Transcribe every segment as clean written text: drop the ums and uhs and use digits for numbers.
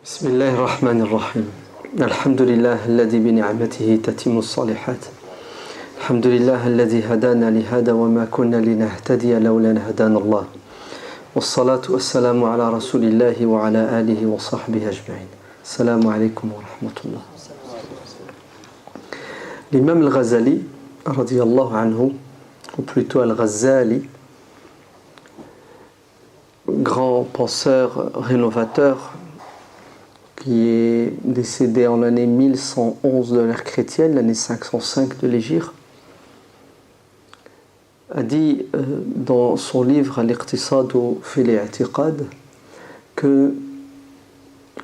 بسم الله الرحمن الرحيم الحمد لله الذي بنعمته تتم الصالحات الحمد لله الذي هدانا لهذا وما كنا لنهتدي لولا أن هدانا الله والصلاة والسلام على رسول الله وعلى آله وصحبه أجمعين السلام عليكم ورحمة الله. L'imam al-Ghazali radiyallahu anhu, ou plutôt al-Ghazali, grand penseur rénovateur qui est décédé en l'année 1111 de l'ère chrétienne, l'année 505 de l'Hégire, a dit dans son livre Al-Iqtisad fi al-i'tiqad que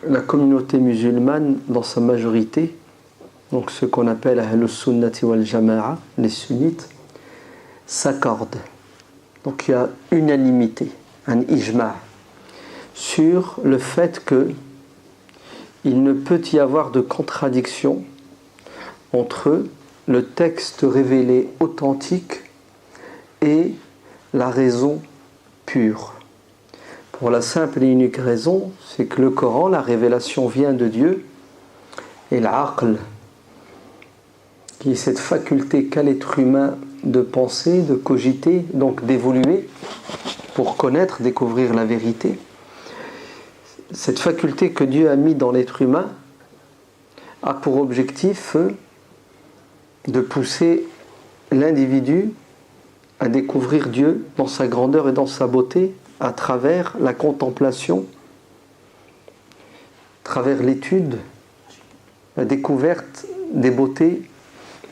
la communauté musulmane dans sa majorité, donc ce qu'on appelle Ahlus Sunnati wal Jama'a, les sunnites, s'accordent. Donc il y a unanimité, un ijma' sur le fait que il ne peut y avoir de contradiction entre le texte révélé authentique et la raison pure. Pour la simple et unique raison, c'est que le Coran, la révélation vient de Dieu, et l'aql, qui est cette faculté qu'a l'être humain de penser, de cogiter, donc d'évoluer pour connaître, découvrir la vérité. Cette faculté que Dieu a mis dans l'être humain a pour objectif de pousser l'individu à découvrir Dieu dans sa grandeur et dans sa beauté à travers la contemplation, à travers l'étude, la découverte des beautés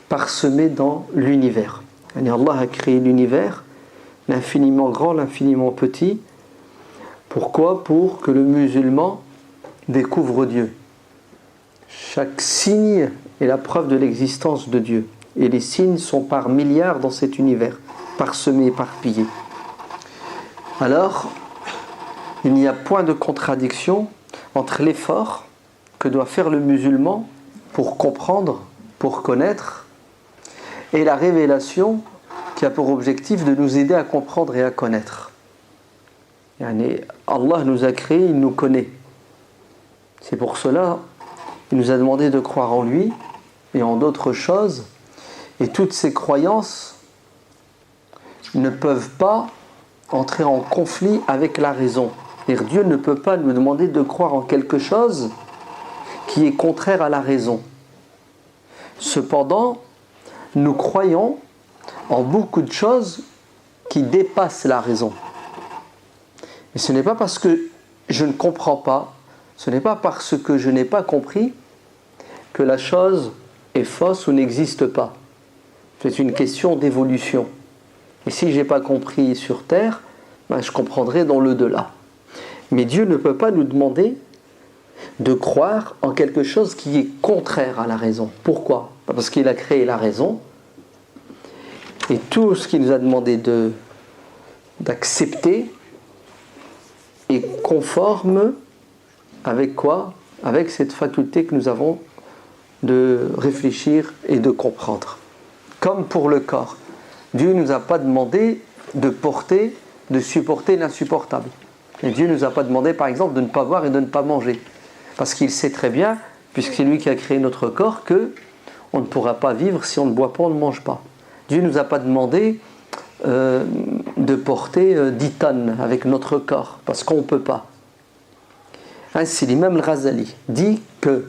parsemées dans l'univers. Et Allah a créé l'univers, l'infiniment grand, l'infiniment petit. Pourquoi ? Pour que le musulman découvre Dieu. Chaque signe est la preuve de l'existence de Dieu. Et les signes sont par milliards dans cet univers, parsemés, éparpillés. Alors, il n'y a point de contradiction entre l'effort que doit faire le musulman pour comprendre, pour connaître, et la révélation qui a pour objectif de nous aider à comprendre et à connaître. Allah nous a créés, il nous connaît. C'est pour cela il nous a demandé de croire en lui et en d'autres choses. Et toutes ces croyances ne peuvent pas entrer en conflit avec la raison. C'est-à-dire, Dieu ne peut pas nous demander de croire en quelque chose qui est contraire à la raison. Cependant, nous croyons en beaucoup de choses qui dépassent la raison. Et ce n'est pas parce que je ne comprends pas, ce n'est pas parce que je n'ai pas compris que la chose est fausse ou n'existe pas. C'est une question d'évolution. Et si je n'ai pas compris sur Terre, je comprendrai dans l'au-delà. Mais Dieu ne peut pas nous demander de croire en quelque chose qui est contraire à la raison. Pourquoi ? Parce qu'il a créé la raison. Et tout ce qu'il nous a demandé d'accepter est conforme avec quoi ? Avec cette faculté que nous avons de réfléchir et de comprendre. Comme pour le corps. Dieu ne nous a pas demandé de supporter l'insupportable. Et Dieu ne nous a pas demandé, par exemple, de ne pas boire et de ne pas manger. Parce qu'il sait très bien, puisque c'est lui qui a créé notre corps, qu'on ne pourra pas vivre si on ne boit pas, on ne mange pas. Dieu ne nous a pas demandé de porter 10 tonnes avec notre corps, parce qu'on ne peut pas. Ainsi, l'imam al-Ghazali dit que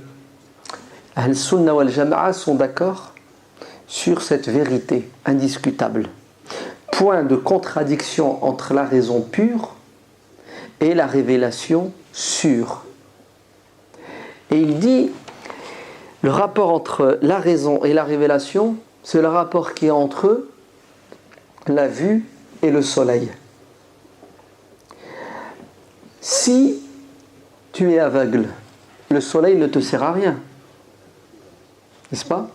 Ahl-Sunnah wal Jama'a sont d'accord sur cette vérité indiscutable. Point de contradiction entre la raison pure et la révélation sûre. Et il dit, le rapport entre la raison et la révélation, c'est le rapport qui est entre la vue et le soleil. Si tu es aveugle, le soleil ne te sert à rien. N'est-ce pas ?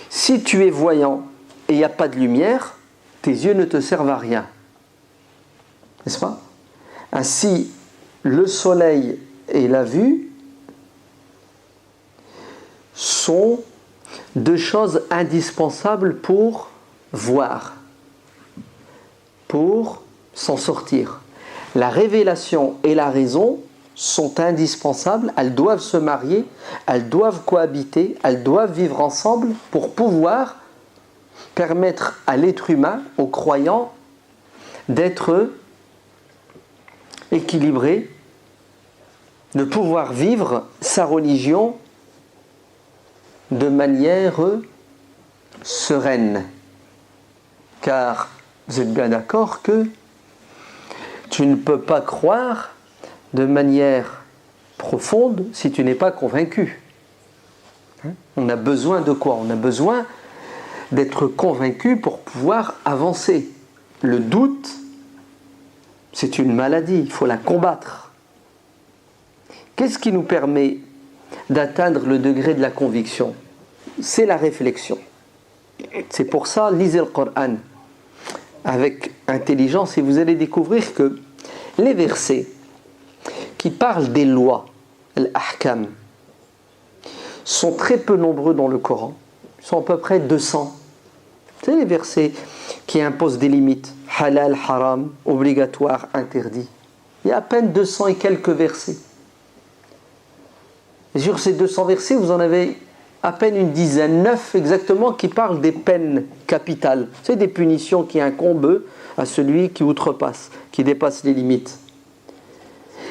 Si tu es voyant et il n'y a pas de lumière, tes yeux ne te servent à rien. N'est-ce pas ? Ainsi, le soleil et la vue sont deux choses indispensables pour voir, pour s'en sortir. La révélation et la raison sont indispensables, elles doivent se marier, elles doivent cohabiter, elles doivent vivre ensemble pour pouvoir permettre à l'être humain, aux croyants, d'être équilibré, de pouvoir vivre sa religion de manière sereine. Car vous êtes bien d'accord que tu ne peux pas croire de manière profonde si tu n'es pas convaincu. On a besoin de quoi? On a besoin d'être convaincu pour pouvoir avancer. Le doute, c'est une maladie, il faut la combattre. Qu'est-ce qui nous permet d'atteindre le degré de la conviction? C'est la réflexion. C'est pour ça, lisez le Coran avec intelligence et vous allez découvrir que les versets qui parlent des lois, l'ahkam, sont très peu nombreux dans le Coran. Ils sont à peu près 200. C'est les versets qui imposent des limites. Halal, haram, obligatoire, interdit. Il y a à peine 200 et quelques versets. Et sur ces 200 versets, vous en avez à peine une dizaine, 9 exactement, qui parlent des peines capitales. C'est des punitions qui incombent à celui qui outrepasse, qui dépasse les limites.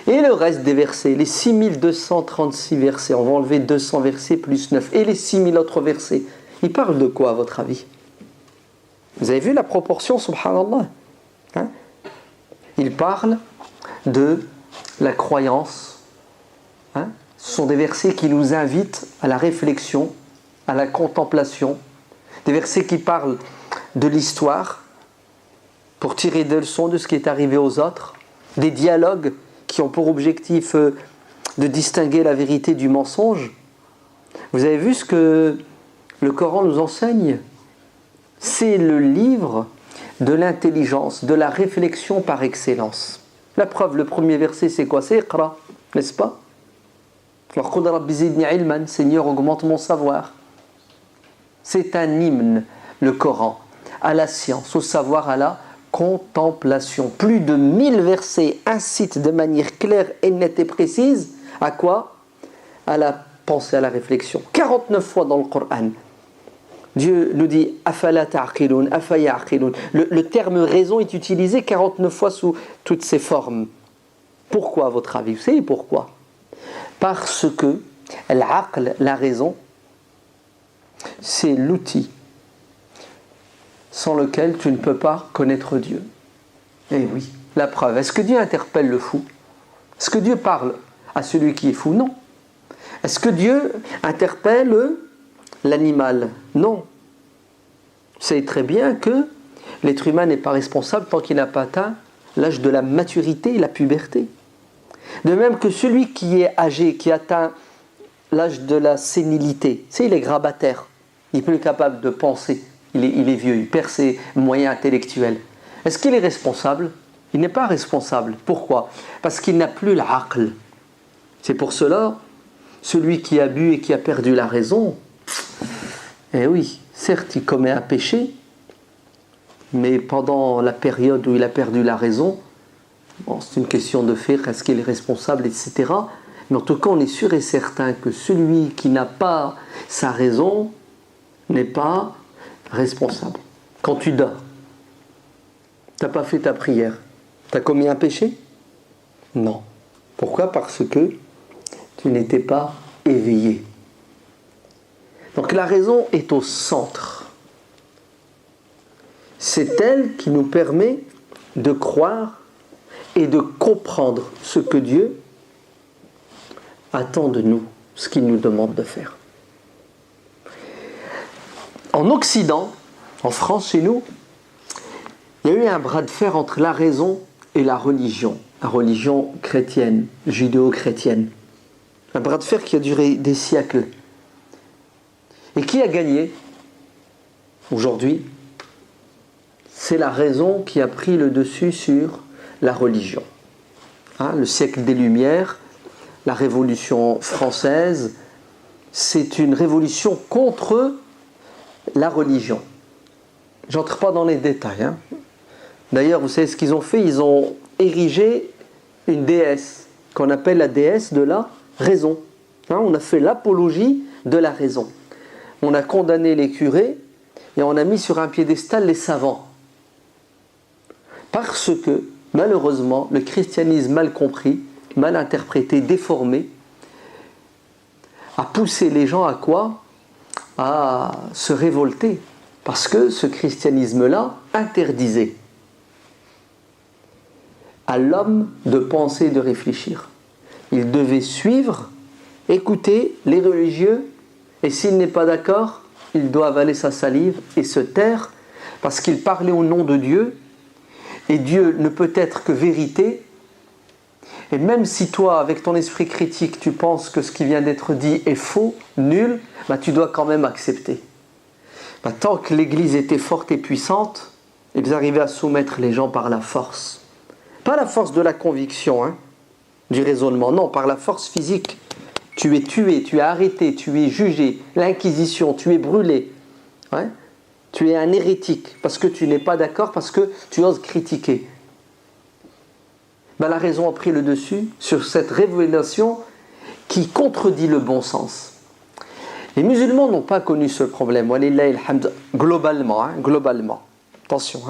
Et le reste des versets, les 6236 versets, on va enlever 200 versets plus 9, et les 6000 autres versets, ils parlent de quoi à votre avis? Vous avez vu la proportion, subhanallah, hein? Ils parlent de la croyance, hein? Ce sont des versets qui nous invitent à la réflexion, à la contemplation, des versets qui parlent de l'histoire, pour tirer des leçons de ce qui est arrivé aux autres, des dialogues qui ont pour objectif de distinguer la vérité du mensonge. Vous avez vu ce que le Coran nous enseigne? C'est le livre de l'intelligence, de la réflexion par excellence. La preuve, le premier verset, c'est quoi? C'est Iqra, n'est-ce pas? Seigneur, augmente mon savoir. C'est un hymne, le Coran, à la science, au savoir, à la contemplation. Plus de 1000 versets incitent de manière claire et nette et précise à quoi? À la pensée, à la réflexion. 49 fois dans le Coran, Dieu nous dit afala ta'qilun, afa ya'qilun. Le terme raison est utilisé 49 fois sous toutes ses formes. Pourquoi, à votre avis? Vous savez pourquoi? Parce que l'aql, la raison, c'est l'outil sans lequel tu ne peux pas connaître Dieu. Eh oui, la preuve. Est-ce que Dieu interpelle le fou? Est-ce que Dieu parle à celui qui est fou? Non. Est-ce que Dieu interpelle l'animal? Non. Vous savez très bien que l'être humain n'est pas responsable tant qu'il n'a pas atteint l'âge de la maturité et la puberté. De même que celui qui est âgé, qui atteint l'âge de la sénilité, il est grabataire, il n'est plus capable de penser, il est vieux, il perd ses moyens intellectuels. Est-ce qu'il est responsable? Il n'est pas responsable. Pourquoi? Parce qu'il n'a plus l'aql. C'est pour cela, celui qui a bu et qui a perdu la raison, eh oui, certes il commet un péché, mais pendant la période où il a perdu la raison, bon, c'est une question de fait, est-ce qu'il est responsable, etc. Mais en tout cas, on est sûr et certain que celui qui n'a pas sa raison n'est pas responsable. Quand tu dors, tu n'as pas fait ta prière, tu as commis un péché? Non. Pourquoi? Parce que tu n'étais pas éveillé. Donc la raison est au centre. C'est elle qui nous permet de croire et de comprendre ce que Dieu attend de nous, ce qu'il nous demande de faire. En Occident, en France, chez nous, il y a eu un bras de fer entre la raison et la religion chrétienne, judéo-chrétienne. Un bras de fer qui a duré des siècles. Et qui a gagné aujourd'hui? C'est la raison qui a pris le dessus sur la religion. Le siècle des Lumières, la Révolution française, c'est une révolution contre la religion. J'entre pas dans les détails. D'ailleurs, vous savez ce qu'ils ont fait? Ils ont érigé une déesse qu'on appelle la déesse de la raison. On a fait l'apologie de la raison. On a condamné les curés et on a mis sur un piédestal les savants. Parce que, malheureusement, le christianisme mal compris, mal interprété, déformé, a poussé les gens à quoi? À se révolter. Parce que ce christianisme-là interdisait à l'homme de penser et de réfléchir. Il devait suivre, écouter les religieux, et s'il n'est pas d'accord, il doit avaler sa salive et se taire, parce qu'il parlait au nom de Dieu, et Dieu ne peut être que vérité. Et même si toi, avec ton esprit critique, tu penses que ce qui vient d'être dit est faux, nul, tu dois quand même accepter. Tant que l'Église était forte et puissante, ils arrivaient à soumettre les gens par la force. Pas la force de la conviction, du raisonnement, non, par la force physique. Tu es tué, tu es arrêté, tu es jugé, l'inquisition, tu es brûlé. Tu es un hérétique parce que tu n'es pas d'accord, parce que tu oses critiquer. La raison a pris le dessus sur cette révélation qui contredit le bon sens. Les musulmans n'ont pas connu ce problème, globalement. Attention,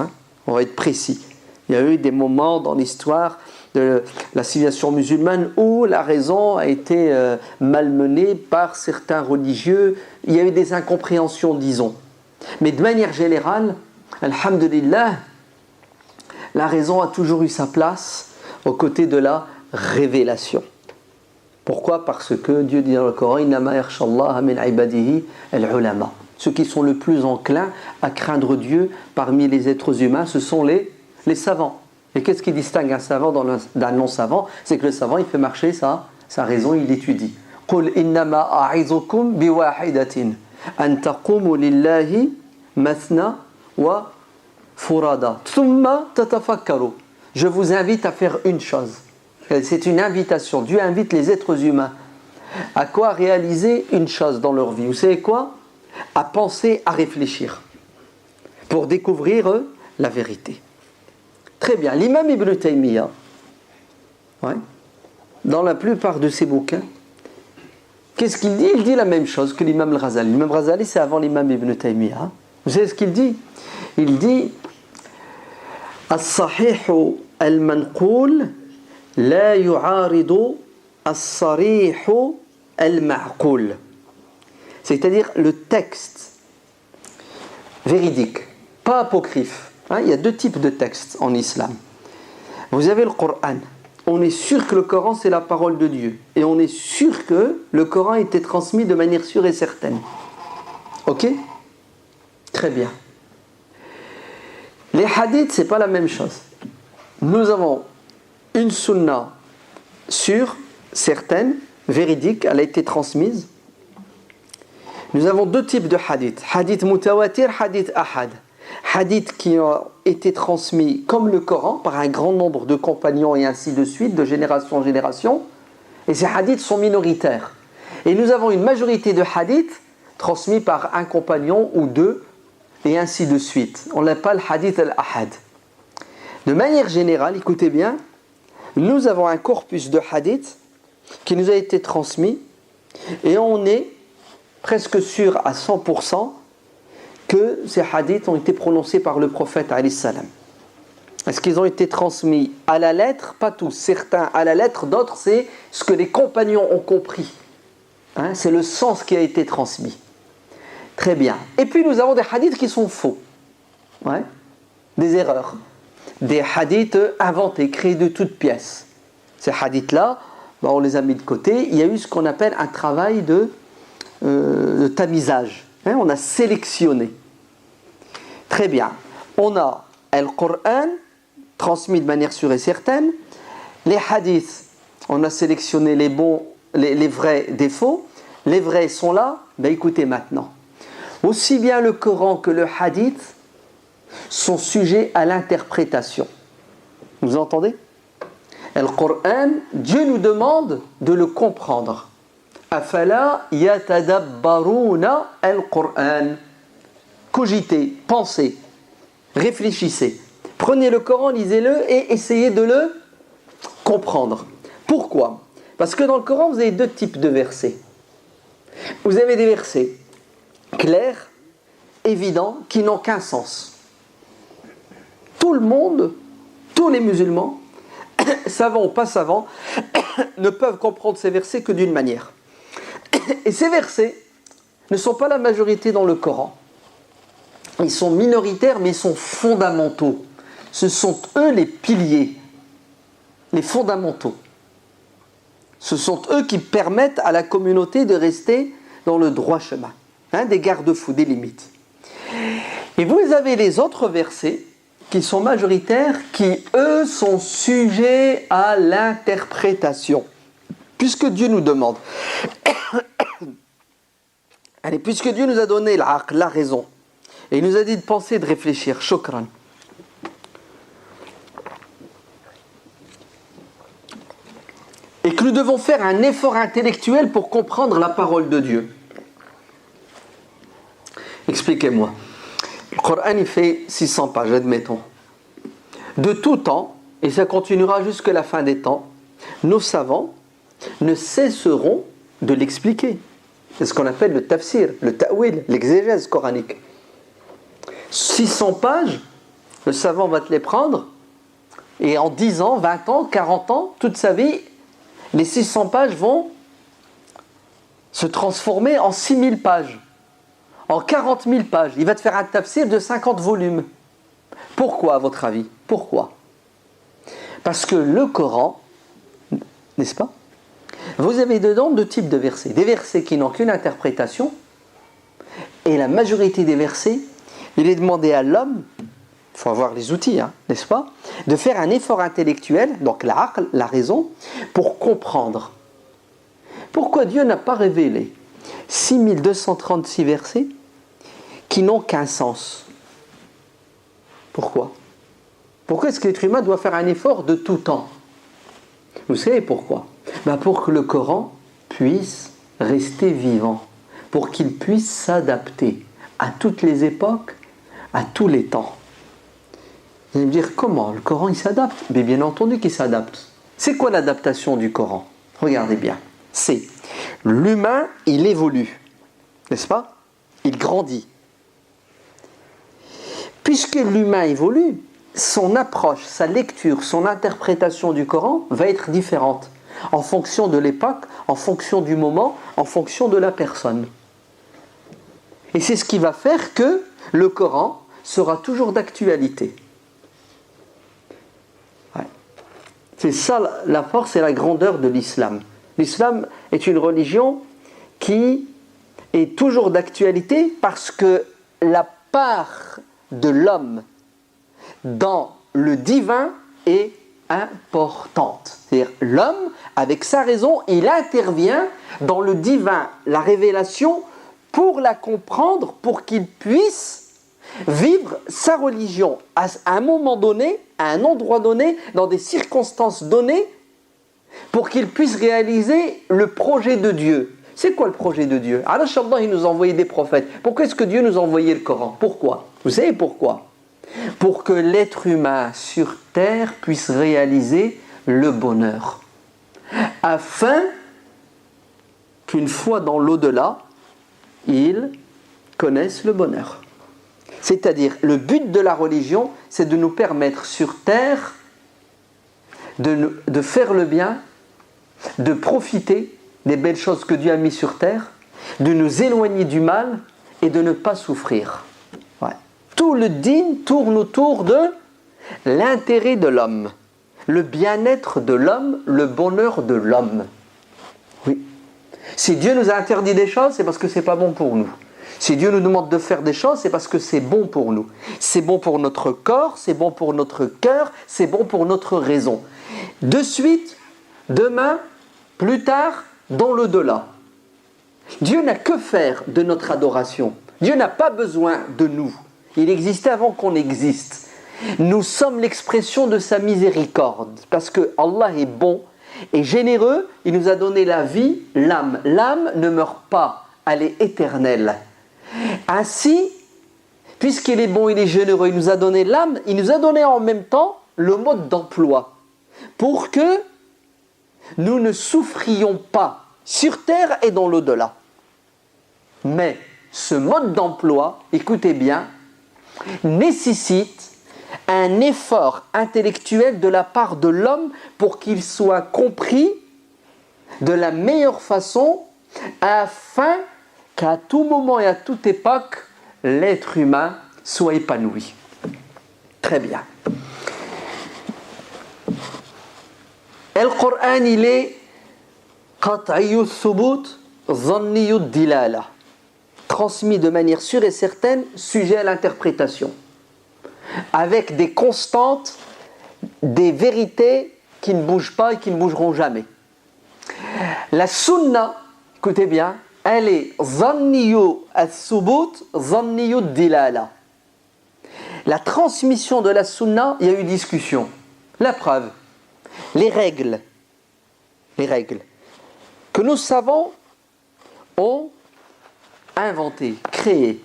on va être précis. Il y a eu des moments dans l'histoire de la civilisation musulmane où la raison a été malmenée par certains religieux. Il y a eu des incompréhensions, disons. Mais de manière générale, alhamdulillah, la raison a toujours eu sa place aux côtés de la révélation. Pourquoi? Parce que Dieu dit dans le Coran, innama yakhshallaha min ibadihi al-ulama. Ceux qui sont le plus enclins à craindre Dieu parmi les êtres humains, ce sont les savants. Et qu'est-ce qui distingue un savant d'un non-savant? C'est que le savant, il fait marcher sa raison, il étudie. Qul innama a'izukum biwahidatin an taqumu lillahi mathna wa furada thumma tatafakkaru. Je vous invite à faire une chose. C'est une invitation. Dieu invite les êtres humains à quoi? Réaliser une chose dans leur vie. Vous savez quoi? À penser, à réfléchir pour découvrir la vérité. Très bien. L'imam Ibn Taymiyyah, dans la plupart de ses bouquins, qu'est-ce qu'il dit? Il dit la même chose que l'imam al-Ghazali. L'imam al-Ghazali, c'est avant l'imam Ibn Taymiyyah. Vous savez ce qu'il dit? Il dit as-sahihu al-manqul la yu'aridu as-sarihu al-ma'qul. C'est-à-dire le texte véridique, pas apocryphe. Il y a deux types de textes en islam. Vous avez le Coran. On est sûr que le Coran, c'est la parole de Dieu. Et on est sûr que le Coran a été transmis de manière sûre et certaine. Ok? Très bien. Les hadiths, c'est pas la même chose. Nous avons une sunna sûre, certaine, véridique, elle a été transmise. Nous avons deux types de hadiths. Hadith mutawatir, hadith ahad. Hadiths qui ont été transmis comme le Coran par un grand nombre de compagnons et ainsi de suite, de génération en génération. Et ces hadiths sont minoritaires. Et nous avons une majorité de hadiths transmis par un compagnon ou deux et ainsi de suite. On l'appelle hadith al-ahad. De manière générale, écoutez bien, nous avons un corpus de hadiths qui nous a été transmis et on est presque sûr à 100% que ces hadiths ont été prononcés par le prophète alayhi salam. Est-ce qu'ils ont été transmis à la lettre? Pas tous, certains à la lettre, d'autres c'est ce que les compagnons ont compris. C'est le sens qui a été transmis. Très bien. Et puis nous avons des hadiths qui sont faux. Des erreurs. Des hadiths inventés, créés de toutes pièces. Ces hadiths-là, on les a mis de côté. Il y a eu ce qu'on appelle un travail de tamisage. On a sélectionné. Très bien. On a le Coran, transmis de manière sûre et certaine. Les hadiths, on a sélectionné les bons, les vrais des faux. Les vrais sont là. Écoutez maintenant. Aussi bien le Coran que le hadith sont sujets à l'interprétation. Vous entendez? Le Coran, Dieu nous demande de le comprendre. Afala yatadabbaruna al-Qur'an. Cogitez, pensez, réfléchissez. Prenez le Coran, lisez-le et essayez de le comprendre. Pourquoi? Parce que dans le Coran, vous avez deux types de versets. Vous avez des versets clairs, évidents, qui n'ont qu'un sens. Tout le monde, tous les musulmans, savants ou pas savants, ne peuvent comprendre ces versets que d'une manière. Et ces versets ne sont pas la majorité dans le Coran. Ils sont minoritaires, mais ils sont fondamentaux. Ce sont eux les piliers, les fondamentaux. Ce sont eux qui permettent à la communauté de rester dans le droit chemin, des garde-fous, des limites. Et vous avez les autres versets qui sont majoritaires, qui eux sont sujets à l'interprétation. Puisque Dieu nous demande, allez, puisque Dieu nous a donné la raison, et il nous a dit de penser, de réfléchir, shukran. Et que nous devons faire un effort intellectuel pour comprendre la parole de Dieu. Expliquez-moi. Le Coran, il fait 600 pages, admettons. De tout temps, et ça continuera jusqu'à la fin des temps, nos savants ne cesseront de l'expliquer. C'est ce qu'on appelle le tafsir, le ta'wil, l'exégèse coranique. 600 pages, le savant va te les prendre, et en 10 ans, 20 ans, 40 ans, toute sa vie, les 600 pages vont se transformer en 6000 pages, en 40 000 pages. Il va te faire un tafsir de 50 volumes. Pourquoi, à votre avis? Pourquoi? Parce que le Coran, n'est-ce pas? Vous avez dedans deux types de versets. Des versets qui n'ont qu'une interprétation, et la majorité des versets, il est demandé à l'homme, il faut avoir les outils, n'est-ce pas, de faire un effort intellectuel, donc la raison, pour comprendre. Pourquoi Dieu n'a pas révélé 6236 versets qui n'ont qu'un sens? Pourquoi? Pourquoi est-ce que l'être humain doit faire un effort de tout temps? Vous savez pourquoi? Pour que le Coran puisse rester vivant, pour qu'il puisse s'adapter à toutes les époques, à tous les temps. Vous allez me dire, comment? Le Coran, il s'adapte? Mais bien entendu qu'il s'adapte. C'est quoi l'adaptation du Coran? Regardez bien. C'est l'humain, il évolue, n'est-ce pas? Il grandit. Puisque l'humain évolue, son approche, sa lecture, son interprétation du Coran va être différente en fonction de l'époque, en fonction du moment, en fonction de la personne. Et c'est ce qui va faire que le Coran sera toujours d'actualité. Ouais. C'est ça la force et la grandeur de l'islam. L'islam est une religion qui est toujours d'actualité parce que la part de l'homme dans le divin est importante. C'est-à-dire l'homme, avec sa raison, il intervient dans le divin, la révélation, pour la comprendre, pour qu'il puisse vivre sa religion à un moment donné, à un endroit donné, dans des circonstances données, pour qu'il puisse réaliser le projet de Dieu. C'est quoi le projet de Dieu? Allah, il nous a envoyé des prophètes. Pourquoi est-ce que Dieu nous a envoyé le Coran? Pourquoi? Vous savez pourquoi? Pour que l'être humain sur terre puisse réaliser le bonheur. Afin qu'une fois dans l'au-delà, il connaisse le bonheur. C'est-à-dire, le but de la religion, c'est de nous permettre sur terre de faire le bien, de profiter des belles choses que Dieu a mises sur terre, de nous éloigner du mal et de ne pas souffrir. Ouais. Tout le dîn tourne autour de l'intérêt de l'homme, le bien-être de l'homme, le bonheur de l'homme. Oui. Si Dieu nous a interdit des choses, c'est parce que c'est pas bon pour nous. Si Dieu nous demande de faire des choses, c'est parce que c'est bon pour nous. C'est bon pour notre corps, c'est bon pour notre cœur, c'est bon pour notre raison. De suite, demain, plus tard, dans l'au-delà. Dieu n'a que faire de notre adoration. Dieu n'a pas besoin de nous. Il existait avant qu'on existe. Nous sommes l'expression de sa miséricorde. Parce que Allah est bon et généreux. Il nous a donné la vie, l'âme. L'âme ne meurt pas, elle est éternelle. Ainsi, puisqu'il est bon, il est généreux, il nous a donné l'âme, il nous a donné en même temps le mode d'emploi. Pour que nous ne souffrions pas sur terre et dans l'au-delà. Mais ce mode d'emploi, écoutez bien, nécessite un effort intellectuel de la part de l'homme pour qu'il soit compris de la meilleure façon afin qu'à tout moment et à toute époque, l'être humain soit épanoui. Très bien. Le Coran, il est qat'iyyu thubut, dhanniyyu dilala, transmis de manière sûre et certaine, sujet à l'interprétation, avec des constantes, des vérités qui ne bougent pas et qui ne bougeront jamais. La sunna, écoutez bien, elle est dhanniyyu thubut, dhanniyyu dilala. La transmission de la sunna, il y a eu discussion. La preuve, les règles que nos savants ont inventées, créées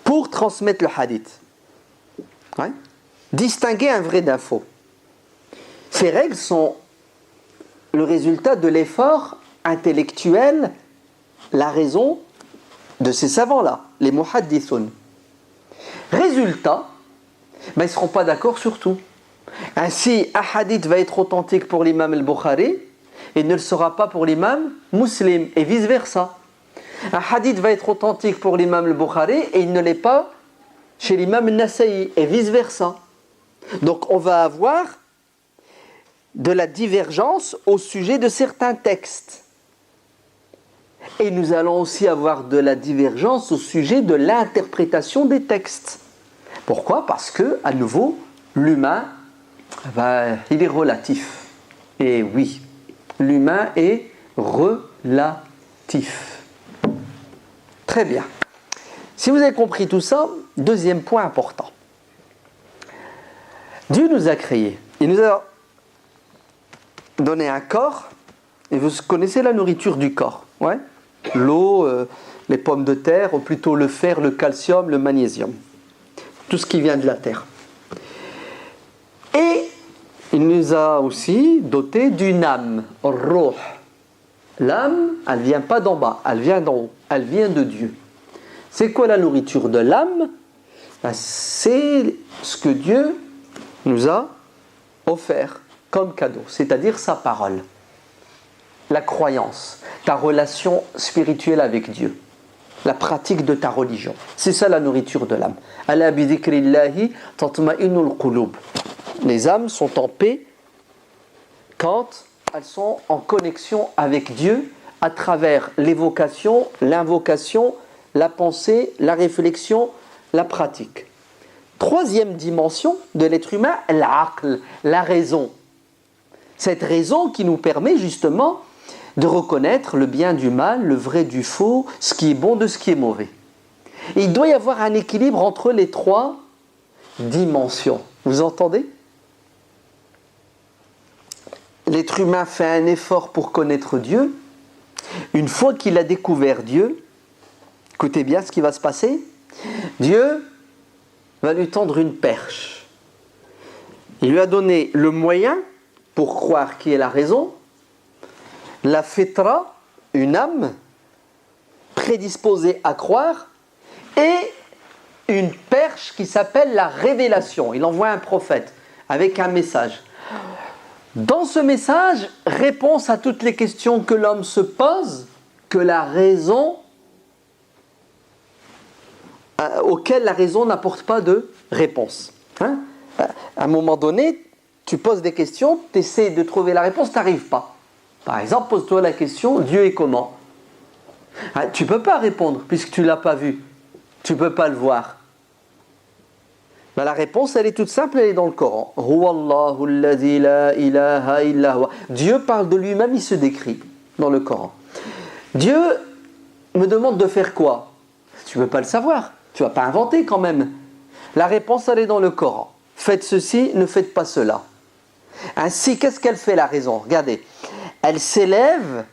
pour transmettre le hadith. Ouais. Distinguer un vrai d'un faux. Ces règles sont le résultat de l'effort intellectuel, la raison de ces savants-là, les muhaddithun. Résultat, ils ne seront pas d'accord sur tout. Ainsi, un hadith va être authentique pour l'imam al-Bukhari et ne le sera pas pour l'imam Muslim, et vice-versa. Un hadith va être authentique pour l'imam al-Bukhari et il ne l'est pas chez l'imam al-Nasa'i, et vice-versa. Donc on va avoir de la divergence au sujet de certains textes. Et nous allons aussi avoir de la divergence au sujet de l'interprétation des textes. Pourquoi ? Parce que, à nouveau, l'humain, il est relatif. Et oui, l'humain est relatif. Très bien. Si vous avez compris tout ça, deuxième point important. Dieu nous a créés. Il nous a donné un corps. Et vous connaissez la nourriture du corps, ouais ? L'eau, les pommes de terre, ou plutôt le fer, le calcium, le magnésium. Tout ce qui vient de la terre. Et il nous a aussi doté d'une âme, ruh. L'âme, elle ne vient pas d'en bas, elle vient d'en haut, elle vient de Dieu. C'est quoi la nourriture de l'âme ? C'est ce que Dieu nous a offert comme cadeau, c'est-à-dire sa parole. La croyance, ta relation spirituelle avec Dieu, la pratique de ta religion. C'est ça la nourriture de l'âme. Ala bi dhikrillahi tatma'innul qulub. Les âmes sont en paix quand elles sont en connexion avec Dieu à travers l'évocation, l'invocation, la pensée, la réflexion, la pratique. Troisième dimension de l'être humain, l'aql, la raison. Cette raison qui nous permet justement de reconnaître le bien du mal, le vrai du faux, ce qui est bon de ce qui est mauvais. Et il doit y avoir un équilibre entre les trois dimensions. Vous entendez ? L'être humain fait un effort pour connaître Dieu. Une fois qu'il a découvert Dieu, écoutez bien ce qui va se passer. Dieu va lui tendre une perche. Il lui a donné le moyen pour croire qui est la raison, la fitra, une âme prédisposée à croire, et une perche qui s'appelle la révélation. Il envoie un prophète avec un message. Dans ce message, réponse à toutes les questions que l'homme se pose, que la raison, auxquelles la raison n'apporte pas de réponse. À un moment donné, tu poses des questions, tu essaies de trouver la réponse, tu n'arrives pas. Par exemple, pose-toi la question, Dieu est comment ? Tu ne peux pas répondre puisque tu ne l'as pas vu. Tu ne peux pas le voir. La réponse, elle est toute simple, elle est dans le Coran. Huwallahu alladhi la ilaha illa huwa. Dieu parle de lui-même, il se décrit dans le Coran. Dieu me demande de faire quoi ? Tu ne peux pas le savoir. Tu ne vas pas inventer quand même. La réponse, elle est dans le Coran. Faites ceci, ne faites pas cela. Ainsi, qu'est-ce qu'elle fait la raison ? Regardez. Elle s'élève,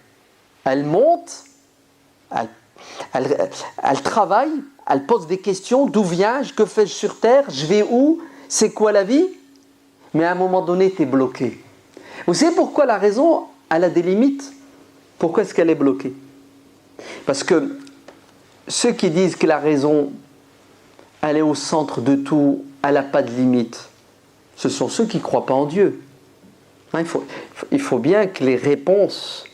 elle monte, elle travaille, elle pose des questions. D'où viens-je ? Que fais-je sur terre ? Je vais où ? C'est quoi la vie ? Mais à un moment donné, tu es bloqué. Vous savez pourquoi la raison, elle a des limites. Pourquoi est-ce qu'elle est bloquée? Parce que ceux qui disent que la raison, elle est au centre de tout, elle n'a pas de limite, ce sont ceux qui ne croient pas en Dieu. Hein, il faut bien que les réponses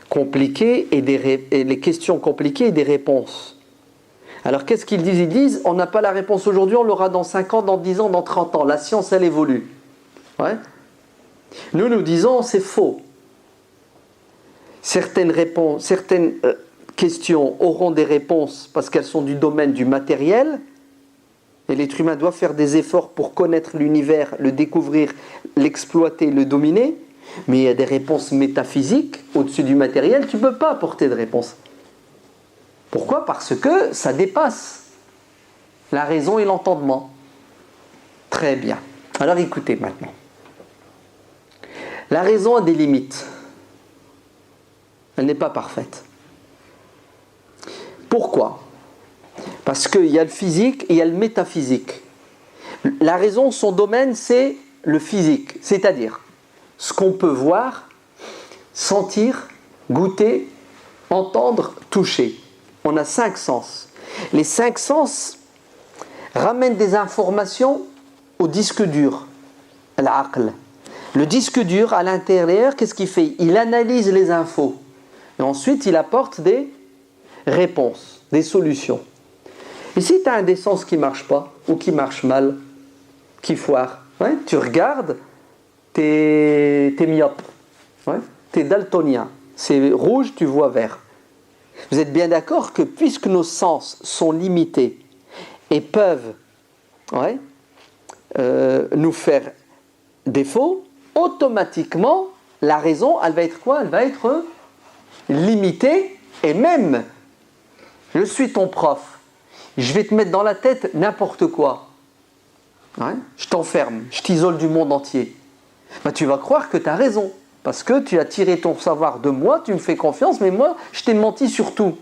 compliquées et les questions compliquées aient des réponses. Alors qu'est-ce qu'ils disent? Ils disent, on n'a pas la réponse aujourd'hui, on l'aura dans 5 ans, dans 10 ans, dans 30 ans. La science, elle évolue. Ouais. Nous disons, c'est faux. Certaines questions auront des réponses parce qu'elles sont du domaine du matériel, et l'être humain doit faire des efforts pour connaître l'univers, le découvrir, l'exploiter, le dominer. Mais il y a des réponses métaphysiques au-dessus du matériel, tu ne peux pas apporter de réponse. Pourquoi? Parce que ça dépasse la raison et l'entendement. Très bien. Alors écoutez maintenant. La raison a des limites. Elle n'est pas parfaite. Pourquoi? Parce qu'il y a le physique et il y a le métaphysique. La raison, son domaine, c'est le physique, c'est-à-dire ce qu'on peut voir, sentir, goûter, entendre, toucher. On a 5 sens. Les 5 sens ramènent des informations au disque dur, l'aql. Le disque dur, à l'intérieur, qu'est-ce qu'il fait? Il analyse les infos. Et ensuite, il apporte des réponses, des solutions. Et si tu as un des sens qui ne marche pas, ou qui marche mal, qui foire, ouais, tu regardes, t'es myope, ouais, t'es daltonien. C'est rouge, tu vois vert. Vous êtes bien d'accord que puisque nos sens sont limités et peuvent nous faire défaut, automatiquement, la raison, elle va être quoi? Elle va être limitée. Et même, je suis ton prof, je vais te mettre dans la tête n'importe quoi. Ouais, je t'enferme, je t'isole du monde entier. Ben, tu vas croire que tu as raison. Parce que tu as tiré ton savoir de moi, tu me fais confiance, mais moi, je t'ai menti sur tout.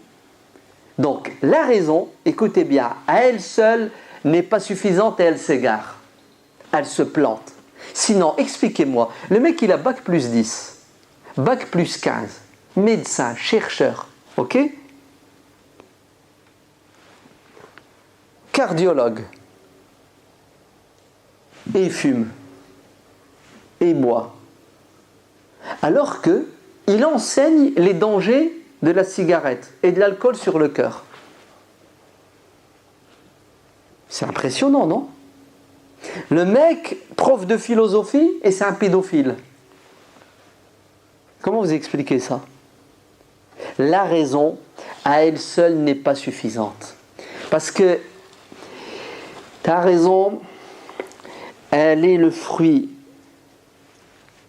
Donc, la raison, écoutez bien, à elle seule n'est pas suffisante et elle s'égare. Elle se plante. Sinon, expliquez-moi, le mec, il a bac plus 10, bac plus 15, médecin, chercheur, ok? Cardiologue. Et il fume. Et il boit. Alors qu'il enseigne les dangers de la cigarette et de l'alcool sur le cœur. C'est impressionnant, non? Le mec, prof de philosophie, et c'est un pédophile. Comment vous expliquez ça? La raison, à elle seule, n'est pas suffisante. Parce que ta raison, elle est le fruit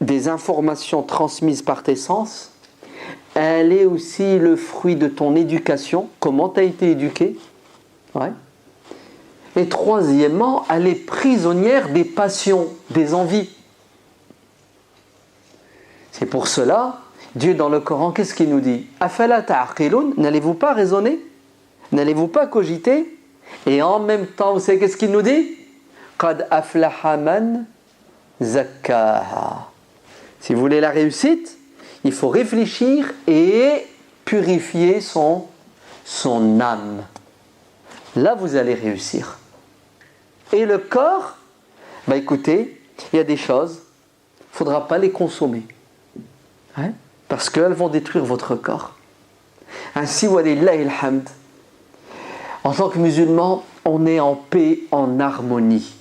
des informations transmises par tes sens, elle est aussi le fruit de ton éducation, comment tu as été éduqué. Ouais. Et troisièmement, elle est prisonnière des passions, des envies. C'est pour cela, Dieu dans le Coran, qu'est-ce qu'il nous dit? Afala ta'aqilun, n'allez-vous pas raisonner? N'allez-vous pas cogiter? Et en même temps, vous savez qu'est-ce qu'il nous dit? Qad aflaha man zakkaha. Si vous voulez la réussite, il faut réfléchir et purifier son âme. Là, vous allez réussir. Et le corps, écoutez, il y a des choses, il ne faudra pas les consommer. Hein? Parce qu'elles vont détruire votre corps. Ainsi, walillahi alhamd, en tant que musulmans, on est en paix, en harmonie.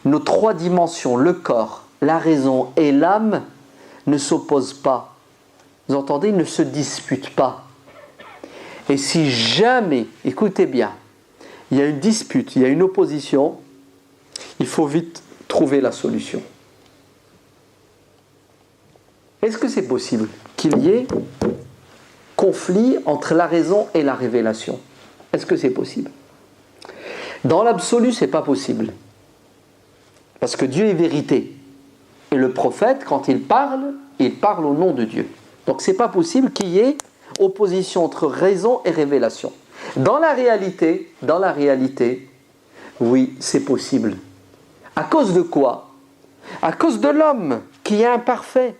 Nos 3 dimensions, le corps, la raison et l'âme, ne s'opposent pas. Vous entendez? Ils ne se disputent pas. Et si jamais, écoutez bien, il y a une dispute, il y a une opposition, il faut vite trouver la solution. Est-ce que c'est possible qu'il y ait conflit entre la raison et la révélation? Est-ce que c'est possible? Dans l'absolu, ce n'est pas possible. Parce que Dieu est vérité. Et le prophète, quand il parle au nom de Dieu. Donc ce n'est pas possible qu'il y ait opposition entre raison et révélation. Dans la réalité, oui, c'est possible. À cause de quoi? À cause de l'homme qui est imparfait,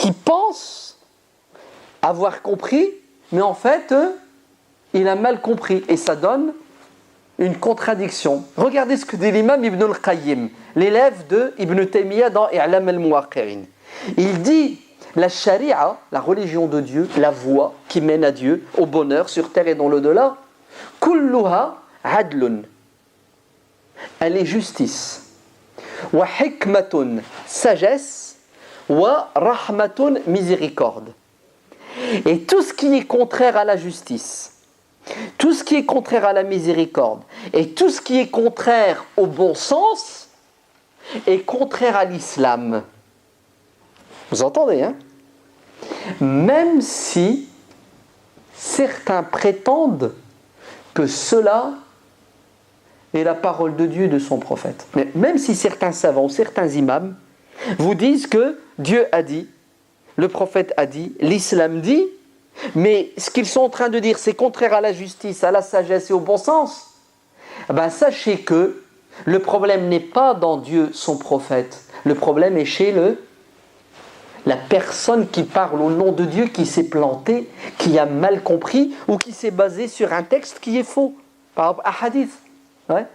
qui pense avoir compris, mais en fait, il a mal compris. Et ça donne une contradiction. Regardez ce que dit l'imam Ibn al-Qayyim, l'élève de Ibn Taymiyyah dans I'lam al-Muwaqqi'in. Il dit, la charia, la religion de Dieu, la voie qui mène à Dieu, au bonheur sur terre et dans l'au-delà, kulluha adlun. Elle est justice. Wa hikmatun, sagesse. Wa rahmatun, miséricorde. Et tout ce qui est contraire à la justice, tout ce qui est contraire à la miséricorde, et tout ce qui est contraire au bon sens, est contraire à l'islam. Vous entendez, hein? Même si certains prétendent que cela est la parole de Dieu et de son prophète. Mais même si certains savants, certains imams vous disent que Dieu a dit, le prophète a dit, l'islam dit, mais ce qu'ils sont en train de dire, c'est contraire à la justice, à la sagesse et au bon sens, ben sachez que le problème n'est pas dans Dieu, son prophète. Le problème est chez la personne qui parle au nom de Dieu, qui s'est plantée, qui a mal compris ou qui s'est basé sur un texte qui est faux. Par exemple, un hadith. Ouais.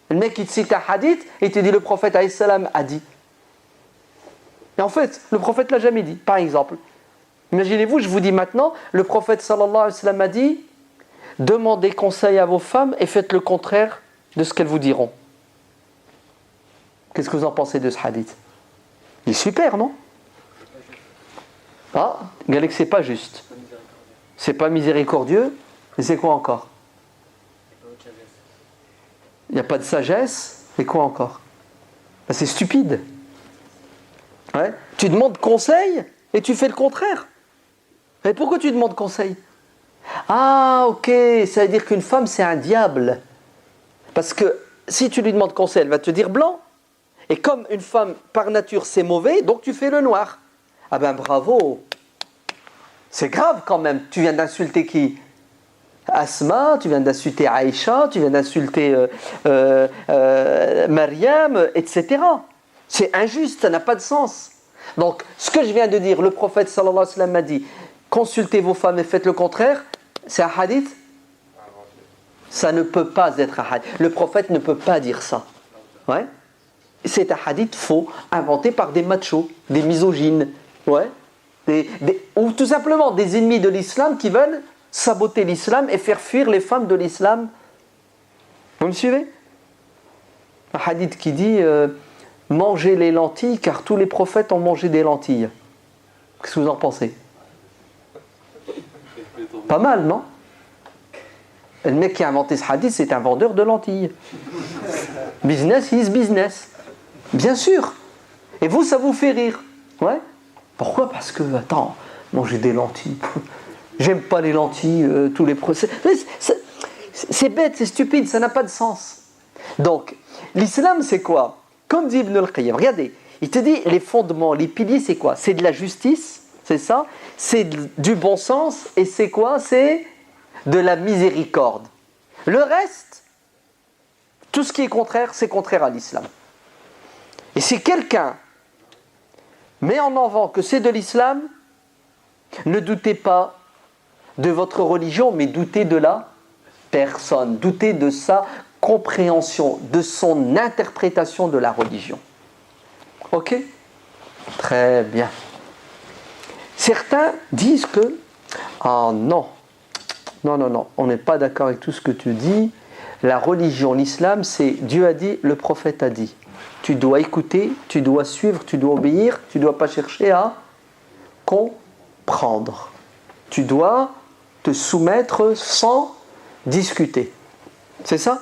Le mec qui te cite un hadith et te dit le prophète alayhi salam a dit. Et en fait, le prophète ne l'a jamais dit. Par exemple, imaginez-vous, je vous dis maintenant, le prophète sallallahu alayhi wa sallam a dit demandez conseil à vos femmes et faites le contraire de ce qu'elles vous diront. Qu'est-ce que vous en pensez de ce hadith? Il est super, non? Ah, Galek, c'est pas juste. C'est pas miséricordieux, mais c'est quoi encore? Il n'y a pas de sagesse, et quoi encore? Ben, c'est stupide. Ouais. Tu demandes conseil et tu fais le contraire. Et pourquoi tu demandes conseil? Ah, ok, ça veut dire qu'une femme c'est un diable. Parce que si tu lui demandes conseil, elle va te dire blanc. Et comme une femme par nature c'est mauvais, donc tu fais le noir. Ah ben bravo. C'est grave quand même. Tu viens d'insulter qui? Asma, tu viens d'insulter Aïcha, tu viens d'insulter Mariam, etc. C'est injuste, ça n'a pas de sens. Donc, ce que je viens de dire, le prophète sallallahu alayhi wa sallam m'a dit consultez vos femmes et faites le contraire, c'est un hadith? Ça ne peut pas être un hadith. Le prophète ne peut pas dire ça. Ouais? C'est un hadith faux, inventé par des machos, des misogynes, ouais? Ou tout simplement des ennemis de l'islam qui veulent saboter l'islam et faire fuir les femmes de l'islam. Vous me suivez? Un hadith qui dit mangez les lentilles car tous les prophètes ont mangé des lentilles. Qu'est-ce que vous en pensez? Pas mal, non? Le mec qui a inventé ce hadith, c'est un vendeur de lentilles. Business is business. Bien sûr. Et vous, ça vous fait rire. Ouais? Pourquoi? Parce que, attends, manger des lentilles. J'aime pas les lentilles, tous les procès. C'est bête, c'est stupide, ça n'a pas de sens. Donc, l'islam, c'est quoi? Comme dit Ibn al-Qayyim, regardez, il te dit les fondements, les piliers, c'est quoi? C'est de la justice, c'est ça? C'est du bon sens, et c'est quoi? C'est de la miséricorde. Le reste, tout ce qui est contraire, c'est contraire à l'islam. Et si quelqu'un met en avant que c'est de l'islam, ne doutez pas de votre religion, mais doutez de la personne, doutez de sa compréhension, de son interprétation de la religion. Ok? Très bien. Certains disent que ah non, on n'est pas d'accord avec tout ce que tu dis. La religion, l'islam, c'est Dieu a dit, le prophète a dit. Tu dois écouter, tu dois suivre, tu dois obéir, tu ne dois pas chercher à comprendre. Tu dois te soumettre sans discuter. C'est ça?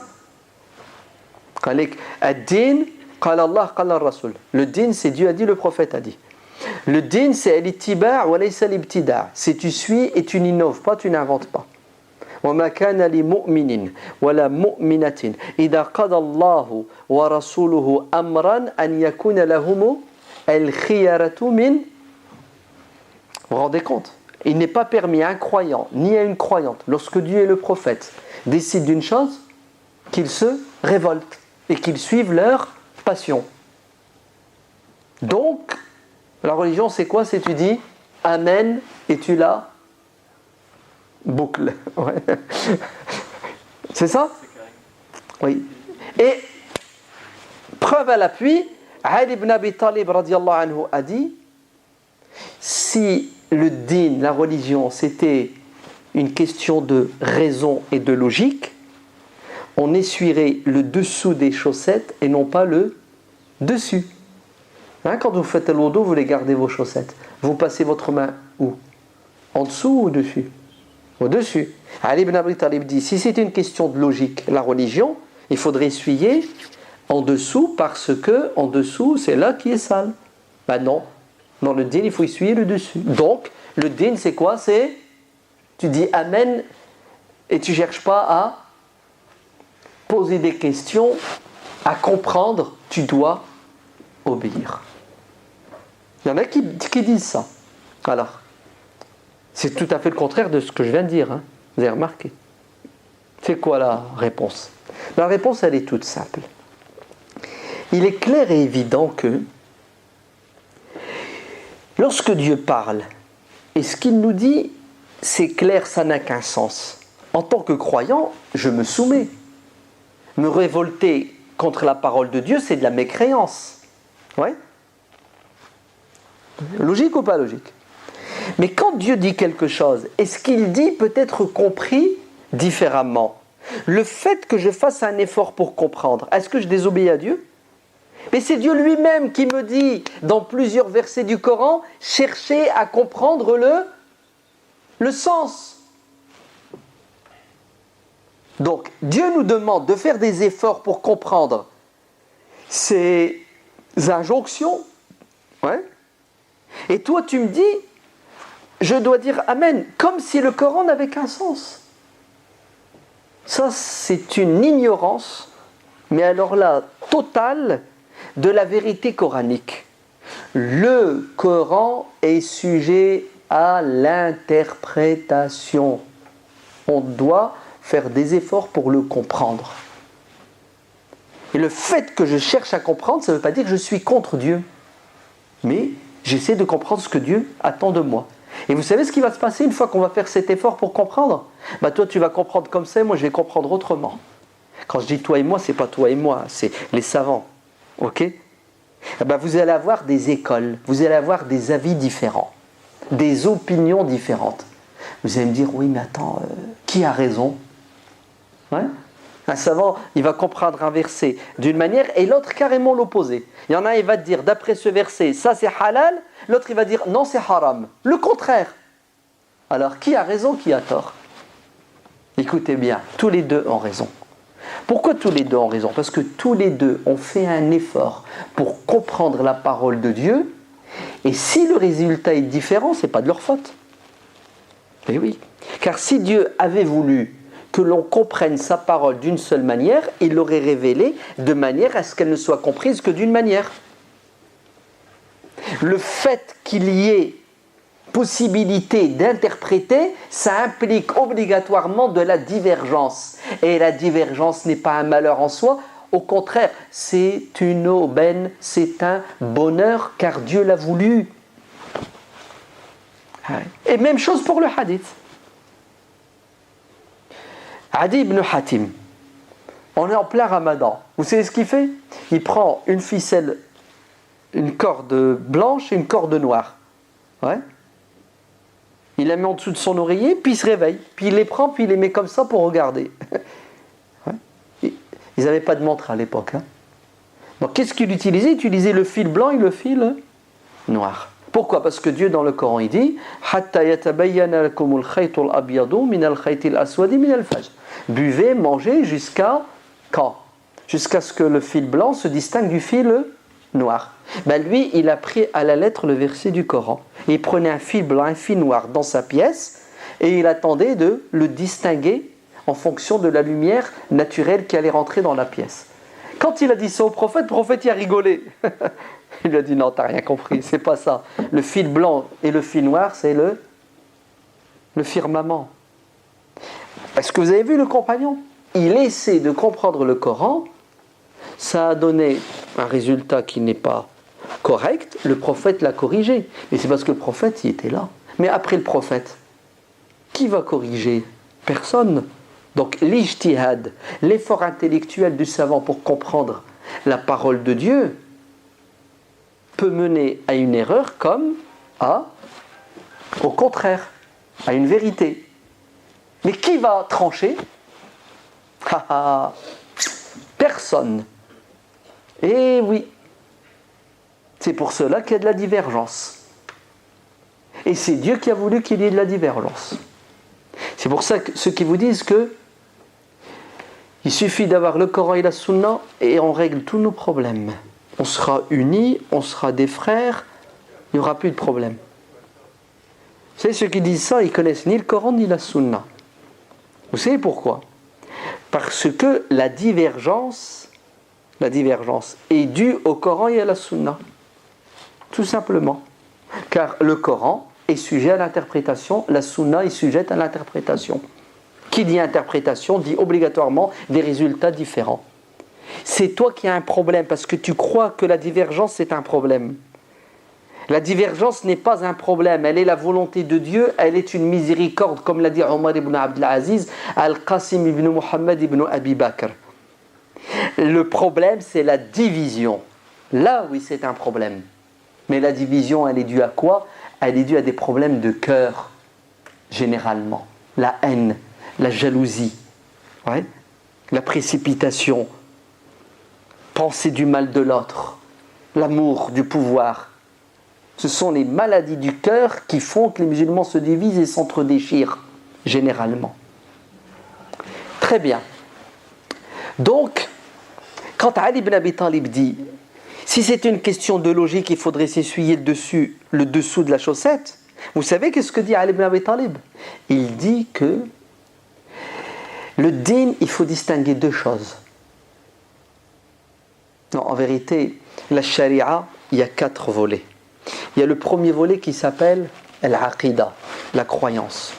Ad-din, qala Allah, qala Rasul. Le din, c'est Dieu a dit, le prophète a dit. Le din, c'est al-ittiba' wa laysa al-ibtida'. C'est tu suis et tu n'innoves pas, tu n'inventes pas. وما كان لمؤمن ولا مؤمنة إذا قضى الله ورسوله أمرا أن يكون لهم الخيرة من. Vous vous rendez compte? Il n'est pas permis à un croyant ni à une croyante, lorsque Dieu et le prophète décident d'une chose, qu'ils se révoltent et qu'ils suivent leur passion. Donc, La religion, c'est quoi? C'est tu dis Amen et tu la boucles. Ouais. C'est ça? Oui. Et preuve à l'appui, Ali ibn Abi Talib radiallahu anhu a dit, si le din, la religion, c'était une question de raison et de logique, on essuierait le dessous des chaussettes et non pas le dessus. Hein, quand vous faites le wudu, vous les gardez vos chaussettes. Vous passez votre main où? En dessous ou au-dessus? Au-dessus. Ali ibn Abi Talib dit, si c'est une question de logique, la religion, il faudrait essuyer en dessous parce que en dessous, c'est là qui est sale. Ben non. Dans le din, il faut essuyer le dessus. Donc, le din, c'est quoi? C'est, tu dis Amen et tu ne cherches pas à poser des questions, à comprendre, tu dois obéir. Il y en a qui disent ça. Alors, c'est tout à fait le contraire de ce que je viens de dire. Hein. Vous avez remarqué. C'est quoi la réponse? La réponse, elle est toute simple. Il est clair et évident que lorsque Dieu parle, et ce qu'il nous dit, c'est clair, ça n'a qu'un sens. En tant que croyant, je me soumets. Me révolter contre la parole de Dieu, c'est de la mécréance. Ouais? Logique ou pas logique? Mais quand Dieu dit quelque chose, et ce qu'il dit peut être compris différemment, le fait que je fasse un effort pour comprendre, est-ce que je désobéis à Dieu? Mais c'est Dieu lui-même qui me dit, dans plusieurs versets du Coran, cherchez à comprendre le sens. Donc, Dieu nous demande de faire des efforts pour comprendre ces injonctions. Ouais. Et toi, tu me dis, je dois dire Amen, comme si le Coran n'avait qu'un sens. Ça, c'est une ignorance, mais alors là, totale, de la vérité coranique. Le Coran est sujet à l'interprétation. On doit faire des efforts pour le comprendre. Et le fait que je cherche à comprendre, ça ne veut pas dire que je suis contre Dieu. Mais j'essaie de comprendre ce que Dieu attend de moi. Et vous savez ce qui va se passer une fois qu'on va faire cet effort pour comprendre? Bah toi tu vas comprendre comme ça, moi je vais comprendre autrement. Quand je dis toi et moi, c'est pas toi et moi, c'est les savants. Ok? Bah vous allez avoir des écoles, vous allez avoir des avis différents, des opinions différentes. Vous allez me dire, oui mais attends, qui a raison? Ouais? Un savant, il va comprendre un verset d'une manière et l'autre carrément l'opposé. Il y en a, il va te dire, d'après ce verset, ça c'est halal, l'autre il va dire, non c'est haram. Le contraire. Alors, qui a raison, qui a tort? Écoutez bien, tous les deux ont raison. Pourquoi tous les deux ont raison? Parce que tous les deux ont fait un effort pour comprendre la parole de Dieu, et si le résultat est différent, ce n'est pas de leur faute. Eh oui, car si Dieu avait voulu que l'on comprenne sa parole d'une seule manière, il l'aurait révélée de manière à ce qu'elle ne soit comprise que d'une manière. Le fait qu'il y ait possibilité d'interpréter, ça implique obligatoirement de la divergence. Et la divergence n'est pas un malheur en soi, au contraire, c'est une aubaine, c'est un bonheur, car Dieu l'a voulu. Et même chose pour le hadith. Adi ibn Hatim, on est en plein ramadan. Vous savez ce qu'il fait? Il prend une ficelle, une corde blanche et une corde noire. Ouais. Il la met en dessous de son oreiller, puis il se réveille. Puis il les prend, puis il les met comme ça pour regarder. Ouais. Ils n'avaient pas de montre à l'époque. Hein. Donc qu'est-ce qu'il utilisait? Il utilisait le fil blanc et le fil noir. Pourquoi? Parce que Dieu dans le Coran il dit Hatta yatabayyana lakumul khaytul abyadu minal khaytil aswadi minal fajr. Buvez, mangez jusqu'à quand? Jusqu'à ce que le fil blanc se distingue du fil noir. Ben lui, il a pris à la lettre le verset du Coran. Il prenait un fil blanc, un fil noir dans sa pièce et il attendait de le distinguer en fonction de la lumière naturelle qui allait rentrer dans la pièce. Quand il a dit ça au prophète, le prophète il a rigolé. Il lui a dit non, t'as rien compris, c'est pas ça. Le fil blanc et le fil noir, c'est le firmament. Est-ce que vous avez vu le compagnon? Il essaie de comprendre le Coran, ça a donné un résultat qui n'est pas correcte, le prophète l'a corrigé. Mais c'est parce que le prophète, il était là. Mais après le prophète, qui va corriger? Personne. Donc l'ijtihad, l'effort intellectuel du savant pour comprendre la parole de Dieu, peut mener à une erreur comme au contraire, à une vérité. Mais qui va trancher? Personne. Et oui, c'est pour cela qu'il y a de la divergence. Et c'est Dieu qui a voulu qu'il y ait de la divergence. C'est pour ça que ceux qui vous disent que il suffit d'avoir le Coran et la Sunna et on règle tous nos problèmes. On sera unis, on sera des frères, il n'y aura plus de problème. Vous savez, ceux qui disent ça, ils connaissent ni le Coran ni la Sunna. Vous savez pourquoi? Parce que la divergence est due au Coran et à la Sunna. Tout simplement. Car le Coran est sujet à l'interprétation, la Sunna est sujette à l'interprétation. Qui dit interprétation dit obligatoirement des résultats différents. C'est toi qui as un problème parce que tu crois que la divergence c'est un problème. La divergence n'est pas un problème, elle est la volonté de Dieu, elle est une miséricorde, comme l'a dit Omar ibn Abdul Aziz, Al-Qasim ibn Muhammad ibn Abi Bakr. Le problème c'est la division. Là oui c'est un problème. Mais la division elle est due à quoi? Elle est due à des problèmes de cœur, généralement. La haine, la jalousie, la précipitation, penser du mal de l'autre, l'amour du pouvoir. Ce sont les maladies du cœur qui font que les musulmans se divisent et s'entre-déchirent, généralement. Très bien. Donc, quand Ali ibn Abi Talib dit « Si c'est une question de logique, il faudrait s'essuyer le dessous de la chaussette », vous savez qu'est-ce que dit Ali ibn Abi Talib? Il dit que le din, il faut distinguer deux choses. Non, en vérité, la sharia, il y a 4 volets. Il y a le premier volet qui s'appelle al-aqida, la croyance.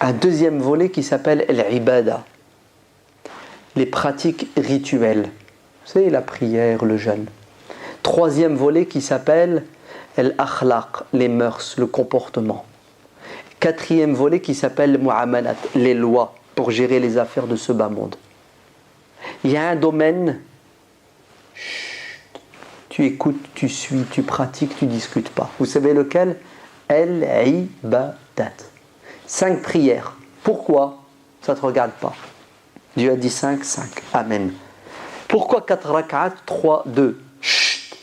Un deuxième volet qui s'appelle al-ibada, les pratiques rituelles. Vous savez, la prière, le jeûne. Troisième volet qui s'appelle al-akhlaq, les mœurs, le comportement. Quatrième volet qui s'appelle mu'amalat, les lois pour gérer les affaires de ce bas monde. Il y a un domaine, tu écoutes, tu suis, tu pratiques, tu discutes pas. Vous savez lequel? Al-ibadat. 5 prières. Pourquoi? Ça ne te regarde pas. Dieu a dit 5, 5. Amen. Pourquoi 4 rak'at, 3, 2? Chut.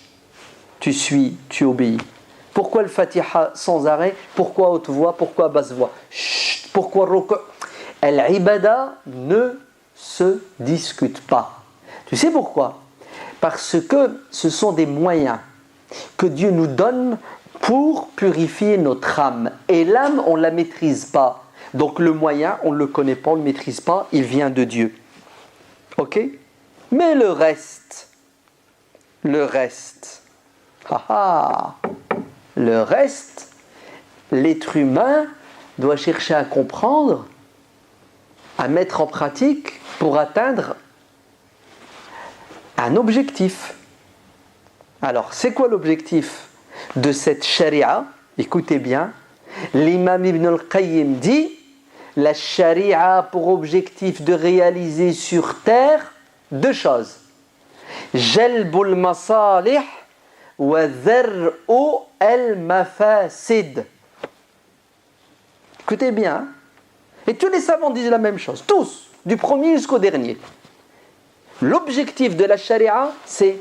Tu suis, tu obéis. Pourquoi le Fatiha sans arrêt? Pourquoi haute voix? Pourquoi basse voix? Chut. Pourquoi ruku'? Al-ibada ne se discute pas. Tu sais pourquoi? Parce que ce sont des moyens que Dieu nous donne pour purifier notre âme. Et l'âme, on ne la maîtrise pas. Donc le moyen, on ne le connaît pas, on ne le maîtrise pas, il vient de Dieu. Ok? Mais le reste, l'être humain doit chercher à comprendre, à mettre en pratique pour atteindre un objectif. Alors, c'est quoi l'objectif de cette charia? Écoutez bien, l'imam Ibn al-Qayyim dit la charia a pour objectif de réaliser sur terre 2 choses. Jalbul masalih wa dhar'u al-mafasid. Écoutez bien, et tous les savants disent la même chose, tous, du premier jusqu'au dernier. L'objectif de la charia, c'est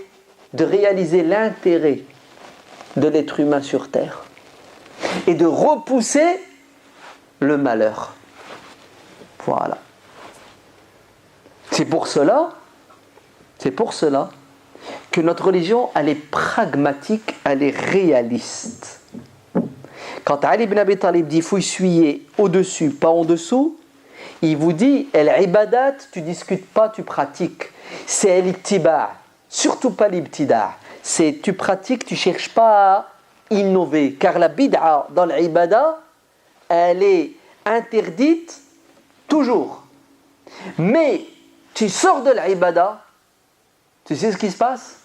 de réaliser l'intérêt de l'être humain sur terre et de repousser le malheur. Voilà. C'est pour cela que notre religion, elle est pragmatique, elle est réaliste. Quand Ali ibn Abi Talib dit « il faut essuyer au-dessus, pas en dessous », il vous dit « al-ibadat, tu discutes pas, tu pratiques ». C'est l'ittiba', surtout pas l'ibtida'. C'est tu pratiques, tu cherches pas à innover. Car la bid'a dans l'ibada, elle est interdite toujours. Mais tu sors de l'ibada, tu sais ce qui se passe?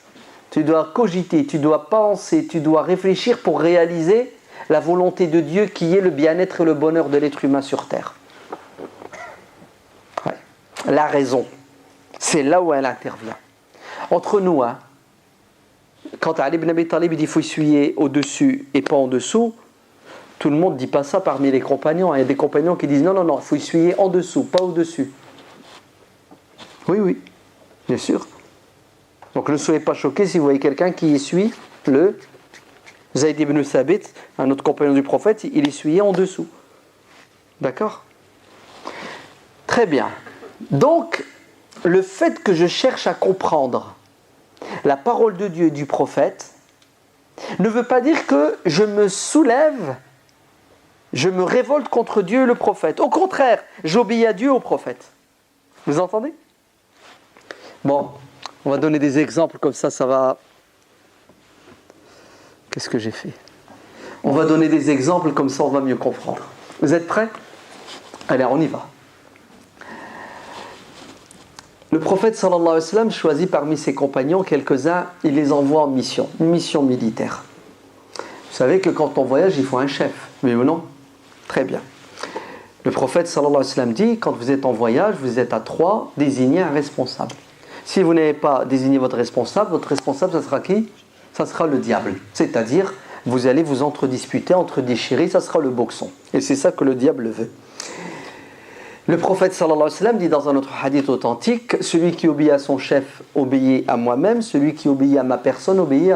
Tu dois cogiter, tu dois penser, tu dois réfléchir pour réaliser la volonté de Dieu qui est le bien-être et le bonheur de l'être humain sur terre. Ouais. La raison, c'est là où elle intervient. Entre nous, hein, quand Ali ibn Abi Talib dit qu'il faut essuyer au-dessus et pas en dessous, tout le monde ne dit pas ça parmi les compagnons. Il y a des compagnons qui disent non, il faut essuyer en dessous, pas au-dessus. Oui, bien sûr. Donc ne soyez pas choqués si vous voyez quelqu'un qui essuie le Zayd ibn Thabit, un autre compagnon du prophète, il essuyait en dessous. D'accord ? Très bien. Donc, le fait que je cherche à comprendre la parole de Dieu et du prophète ne veut pas dire que je me soulève, je me révolte contre Dieu et le prophète. Au contraire, j'obéis à Dieu et au prophète. Vous entendez ? Bon, on va donner des exemples comme ça va... Qu'est-ce que j'ai fait ? On va donner des exemples comme ça on va mieux comprendre. Vous êtes prêts ? Allez, on y va. Le prophète sallallahu alayhi wa sallam choisit parmi ses compagnons quelques-uns, il les envoie en mission, une mission militaire. Vous savez que quand on voyage, il faut un chef, oui ou non ? Très bien. Le prophète sallallahu alayhi wa sallam dit, quand vous êtes en voyage, vous êtes à 3, désignez un responsable. Si vous n'avez pas désigné votre responsable, ça sera qui ? Ça sera le diable. C'est-à-dire, vous allez vous entre-disputer, entre-déchirer, ça sera le boxon. Et c'est ça que le diable veut. Le prophète sallallahu alayhi wa sallam dit dans un autre hadith authentique, celui qui obéit à son chef obéit à moi-même, celui qui obéit à ma personne obéit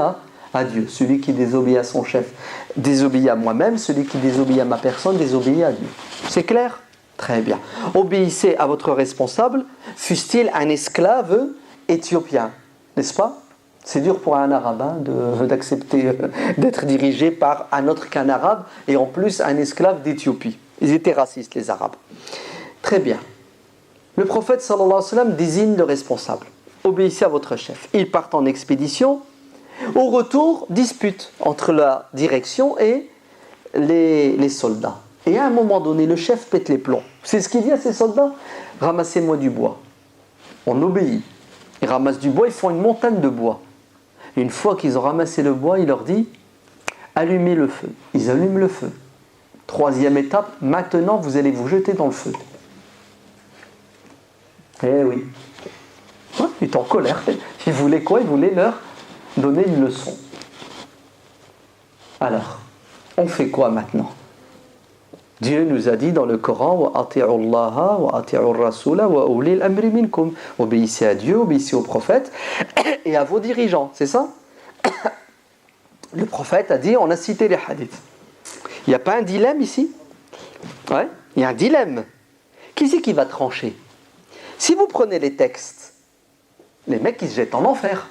à Dieu. Celui qui désobéit à son chef désobéit à moi-même, celui qui désobéit à ma personne désobéit à Dieu. C'est clair ? Très bien. Obéissez à votre responsable, fût-il un esclave éthiopien, n'est-ce pas ? C'est dur pour un arabe d'accepter d'être dirigé par un autre qu'un arabe et en plus un esclave d'Éthiopie. Ils étaient racistes les arabes. Très bien. Le prophète sallallahu alayhi wa sallam désigne le responsable. Obéissez à votre chef. Ils partent en expédition. Au retour, dispute entre la direction et les soldats. Et à un moment donné, le chef pète les plombs. C'est ce qu'il dit à ses soldats ? Ramassez-moi du bois. On obéit. Ils ramassent du bois, ils font une montagne de bois. Une fois qu'ils ont ramassé le bois, il leur dit « Allumez le feu ». Ils allument le feu. Troisième étape, maintenant vous allez vous jeter dans le feu. Eh oui. Il est en colère. Il voulait quoi ? Il voulait leur donner une leçon. Alors, on fait quoi maintenant ? Dieu nous a dit dans le Coran wa ati'u Allaha wa ati'u Rasula wa ulil amri minkum. Obéissez à Dieu, obéissez au prophète et à vos dirigeants, c'est ça ? Le prophète a dit, on a cité les hadiths. Il n'y a pas un dilemme ici ? Ouais, il y a un dilemme. Qui c'est qui va trancher ? Si vous prenez les textes, les mecs ils se jettent en enfer.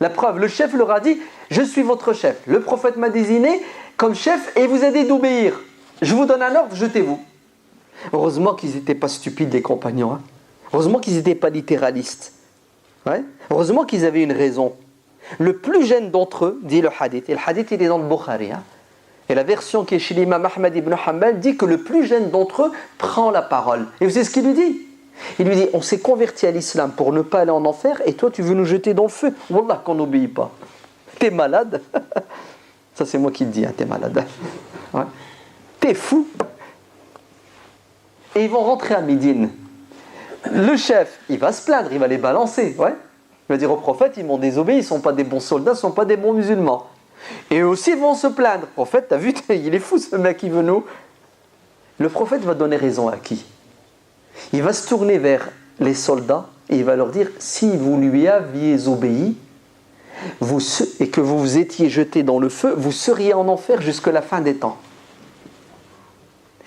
La preuve, le chef leur a dit, je suis votre chef. Le prophète m'a désigné comme chef et vous a dit d'obéir. Je vous donne un ordre, jetez-vous. Heureusement qu'ils n'étaient pas stupides, les compagnons. Hein. Heureusement qu'ils n'étaient pas littéralistes. Ouais. Heureusement qu'ils avaient une raison. Le plus jeune d'entre eux, dit le hadith, et le hadith il est dans le Bukhari, hein. Et la version qui est chez l'imam Ahmad ibn Hanbal dit que le plus jeune d'entre eux prend la parole. Et vous savez ce qu'il lui dit ? Il lui dit, on s'est converti à l'islam pour ne pas aller en enfer, et toi tu veux nous jeter dans le feu. Wallah qu'on n'obéit pas. T'es malade. Ça c'est moi qui le dis, hein, t'es malade. Ouais. T'es fou. Et ils vont rentrer à Médine. Le chef, il va se plaindre, il va les balancer. Ouais. Il va dire au prophète, ils m'ont désobéi, ils ne sont pas des bons soldats, ils ne sont pas des bons musulmans. Et eux aussi ils vont se plaindre. Le prophète, t'as vu, il est fou ce mec, il veut nous. Le prophète va donner raison à qui ? Il va se tourner vers les soldats et il va leur dire, si vous lui aviez obéi et que vous vous étiez jeté dans le feu, vous seriez en enfer jusqu'à la fin des temps.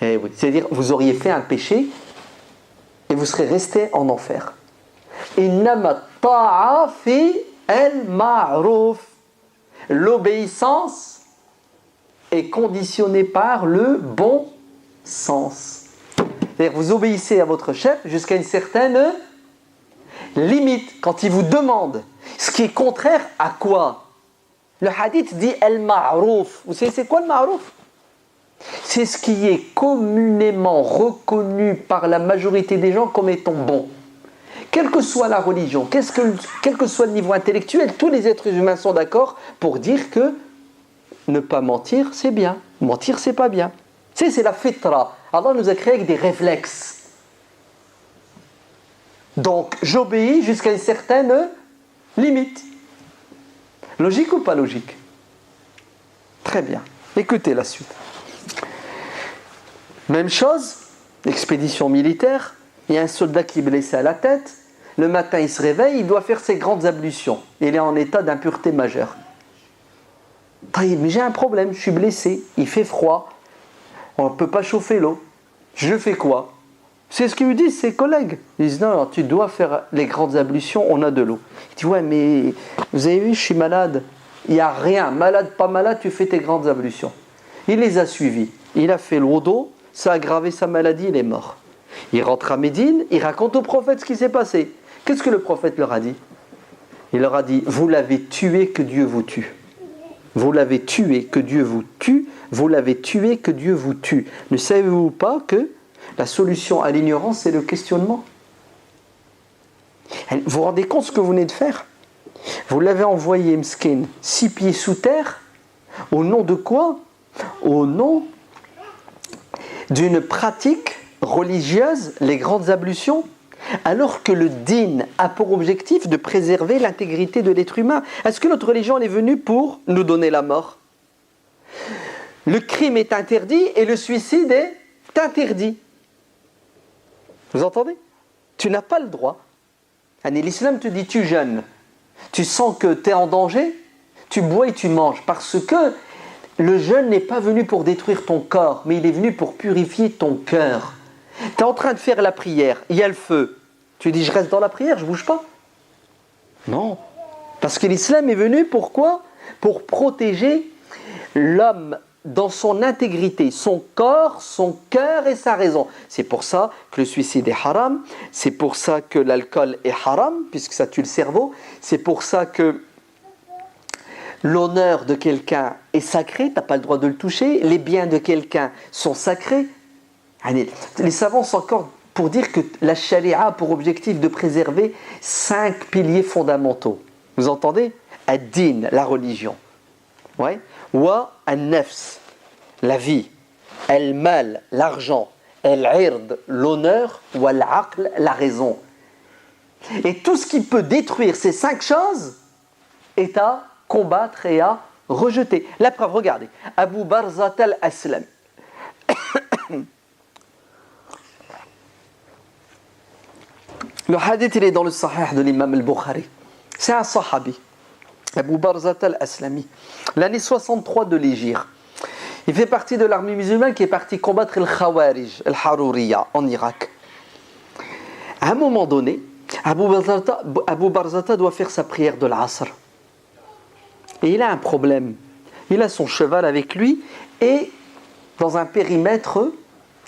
Eh oui, c'est-à-dire vous auriez fait un péché et vous serez resté en enfer. Innama ta'a fi al-ma'ruf. L'obéissance est conditionnée par le bon sens. C'est-à-dire vous obéissez à votre chef jusqu'à une certaine limite. Quand il vous demande ce qui est contraire à quoi ? Le hadith dit al-ma'ruf. Vous savez c'est quoi le ma'ruf ? C'est ce qui est communément reconnu par la majorité des gens comme étant bon. Quelle que soit la religion, quel que soit le niveau intellectuel, tous les êtres humains sont d'accord pour dire que ne pas mentir, c'est bien. Mentir, c'est pas bien. Tu sais, c'est la fitra. Allah nous a créé avec des réflexes. Donc, j'obéis jusqu'à une certaine limite. Logique ou pas logique? Très bien. Écoutez la suite. Même chose, expédition militaire, il y a un soldat qui est blessé à la tête, le matin il se réveille, il doit faire ses grandes ablutions. Il est en état d'impureté majeure. Mais j'ai un problème, je suis blessé, il fait froid, on ne peut pas chauffer l'eau. Je fais quoi? C'est ce qu'ils lui disent ses collègues. Ils disent non, tu dois faire les grandes ablutions, on a de l'eau. Il dit ouais, mais vous avez vu, je suis malade. Il n'y a rien, malade, pas malade, tu fais tes grandes ablutions. Il les a suivis. Il a fait l'eau d'eau, ça a aggravé sa maladie, il est mort. Il rentre à Médine, il raconte au prophète ce qui s'est passé. Qu'est-ce que le prophète leur a dit? Il leur a dit, vous l'avez tué, que Dieu vous tue. Vous l'avez tué, que Dieu vous tue. Vous l'avez tué, que Dieu vous tue. Ne savez-vous pas que la solution à l'ignorance, c'est le questionnement? Vous vous rendez compte ce que vous venez de faire? Vous l'avez envoyé, Mskin, 6 pieds sous terre. Au nom de quoi? Au nom d'une pratique religieuse, les grandes ablutions, alors que le din a pour objectif de préserver l'intégrité de l'être humain. Est-ce que notre religion est venue pour nous donner la mort? Le crime est interdit et le suicide est interdit. Vous entendez? Tu n'as pas le droit. L'islam te dit, tu jeûnes. Tu sens que tu es en danger, tu bois et tu manges. Parce que le jeûne n'est pas venu pour détruire ton corps, mais il est venu pour purifier ton cœur. Tu es en train de faire la prière, il y a le feu. Tu dis, je reste dans la prière, je ne bouge pas. Non. Parce que l'islam est venu pourquoi? Pour protéger l'homme dans son intégrité, son corps, son cœur et sa raison. C'est pour ça que le suicide est haram, c'est pour ça que l'alcool est haram, puisque ça tue le cerveau, c'est pour ça que l'honneur de quelqu'un est sacré, tu n'as pas le droit de le toucher, les biens de quelqu'un sont sacrés. Les savants s'accordent pour dire que la charia a pour objectif de préserver 5 piliers fondamentaux. Vous entendez? Ad-din, la religion. Ouais. Wa an-nafs, la vie. Al-mal, l'argent. Al-ird, l'honneur. Wa al-aql, la raison. Et tout ce qui peut détruire ces 5 choses est à combattre et à rejeter. La preuve, regardez. Abu Barzat al-Aslam. Le hadith, il est dans le sahih de l'imam al-Bukhari. C'est un sahabi. Abu Barzat al-Aslami, l'année 63 de l'Hégire. Il fait partie de l'armée musulmane qui est partie combattre le Khawarij, le Haruriya, en Irak. À un moment donné, Abu Barzata doit faire sa prière de l'Asr. Et il a un problème. Il a son cheval avec lui et dans un périmètre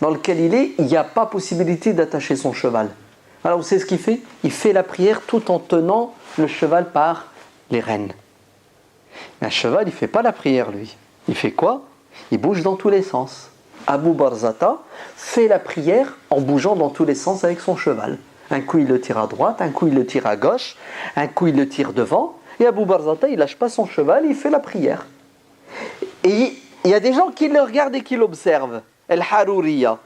dans lequel il n'y a pas possibilité d'attacher son cheval. Alors vous savez ce qu'il fait? Il fait la prière tout en tenant le cheval par les rênes. Un cheval, il ne fait pas la prière, lui. Il fait quoi? Il bouge dans tous les sens. Abu Barzata fait la prière en bougeant dans tous les sens avec son cheval. Un coup, il le tire à droite, un coup, il le tire à gauche, un coup, il le tire devant. Et Abu Barzata, il ne lâche pas son cheval, il fait la prière. Et il y a des gens qui le regardent et qui l'observent. El-Haruriya.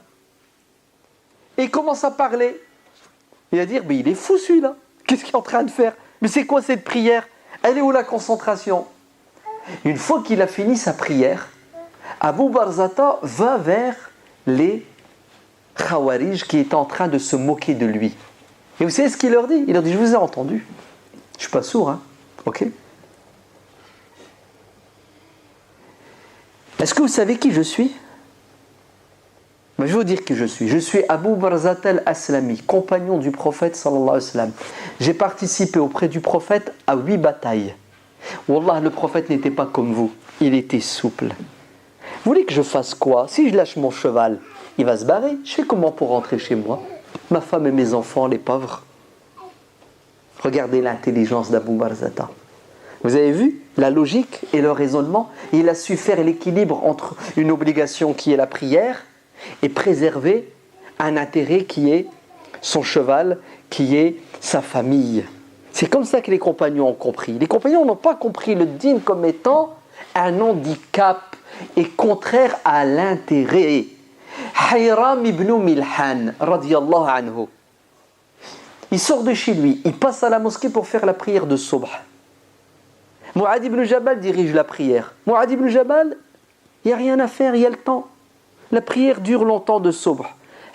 Et il commence à parler. Il va dire, mais il est fou celui-là. Qu'est-ce qu'il est en train de faire? Mais c'est quoi cette prière? Elle est où la concentration? Une fois qu'il a fini sa prière, Abu Barzata va vers les Khawarij qui étaient en train de se moquer de lui. Et vous savez ce qu'il leur dit? Il leur dit, je vous ai entendu. Je ne suis pas sourd, hein? Ok? Est-ce que vous savez qui je suis? Je vais vous dire qui je suis. Je suis Abu Barzat al-Aslami, compagnon du prophète sallallahu alayhi wa sallam. J'ai participé auprès du prophète à 8 batailles. Wallah, le prophète n'était pas comme vous. Il était souple. Vous voulez que je fasse quoi? Si je lâche mon cheval, il va se barrer. Je fais comment pour rentrer chez moi? Ma femme et mes enfants, les pauvres. Regardez l'intelligence d'Abu Barzata. Vous avez vu la logique et le raisonnement? Il a su faire l'équilibre entre une obligation qui est la prière et préserver un intérêt qui est son cheval, qui est sa famille. C'est comme ça que les compagnons ont compris. Les compagnons n'ont pas compris le dîn comme étant un handicap et contraire à l'intérêt. Hayram ibn Milhan, radiyallahu anhu, il sort de chez lui, il passe à la mosquée pour faire la prière de Subh. Mu'adh ibn Jabal dirige la prière. Mu'adh ibn Jabal, il n'y a rien à faire, il y a le temps. La prière dure longtemps de Subh.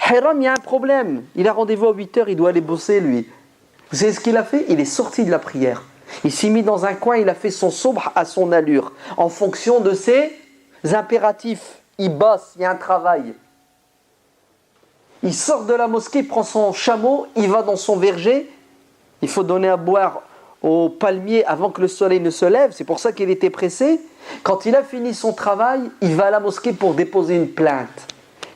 Hayram, il y a un problème. Il a rendez-vous à 8h, il doit aller bosser lui. Vous savez ce qu'il a fait? Il est sorti de la prière. Il s'est mis dans un coin, il a fait son Subh à son allure, en fonction de ses impératifs. Il bosse, il y a un travail. Il sort de la mosquée, il prend son chameau, il va dans son verger. Il faut donner à boire au palmier avant que le soleil ne se lève. C'est pour ça qu'il était pressé. Quand il a fini son travail, il va à la mosquée pour déposer une plainte.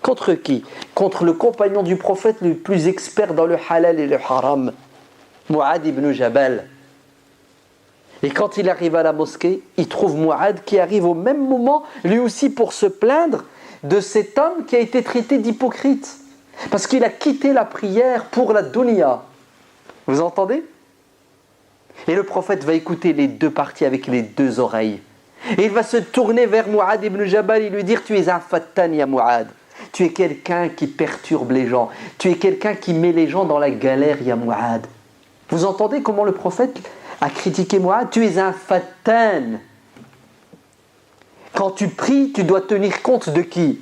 Contre qui? Contre le compagnon du prophète le plus expert dans le halal et le haram, Mu'adh ibn Jabal. Et quand il arrive à la mosquée, il trouve Mu'adh qui arrive au même moment, lui aussi pour se plaindre de cet homme qui a été traité d'hypocrite. Parce qu'il a quitté la prière pour la dunya. Vous entendez? Et le prophète va écouter les deux parties avec les deux oreilles. Et il va se tourner vers Mu'adh ibn Jabal et lui dire: tu es un fattan, ya Mu'adh. Tu es quelqu'un qui perturbe les gens. Tu es quelqu'un qui met les gens dans la galère, ya Mu'adh. Vous entendez comment le prophète a critiqué Mu'adh? Tu es un fattan. Quand tu pries, tu dois tenir compte de qui?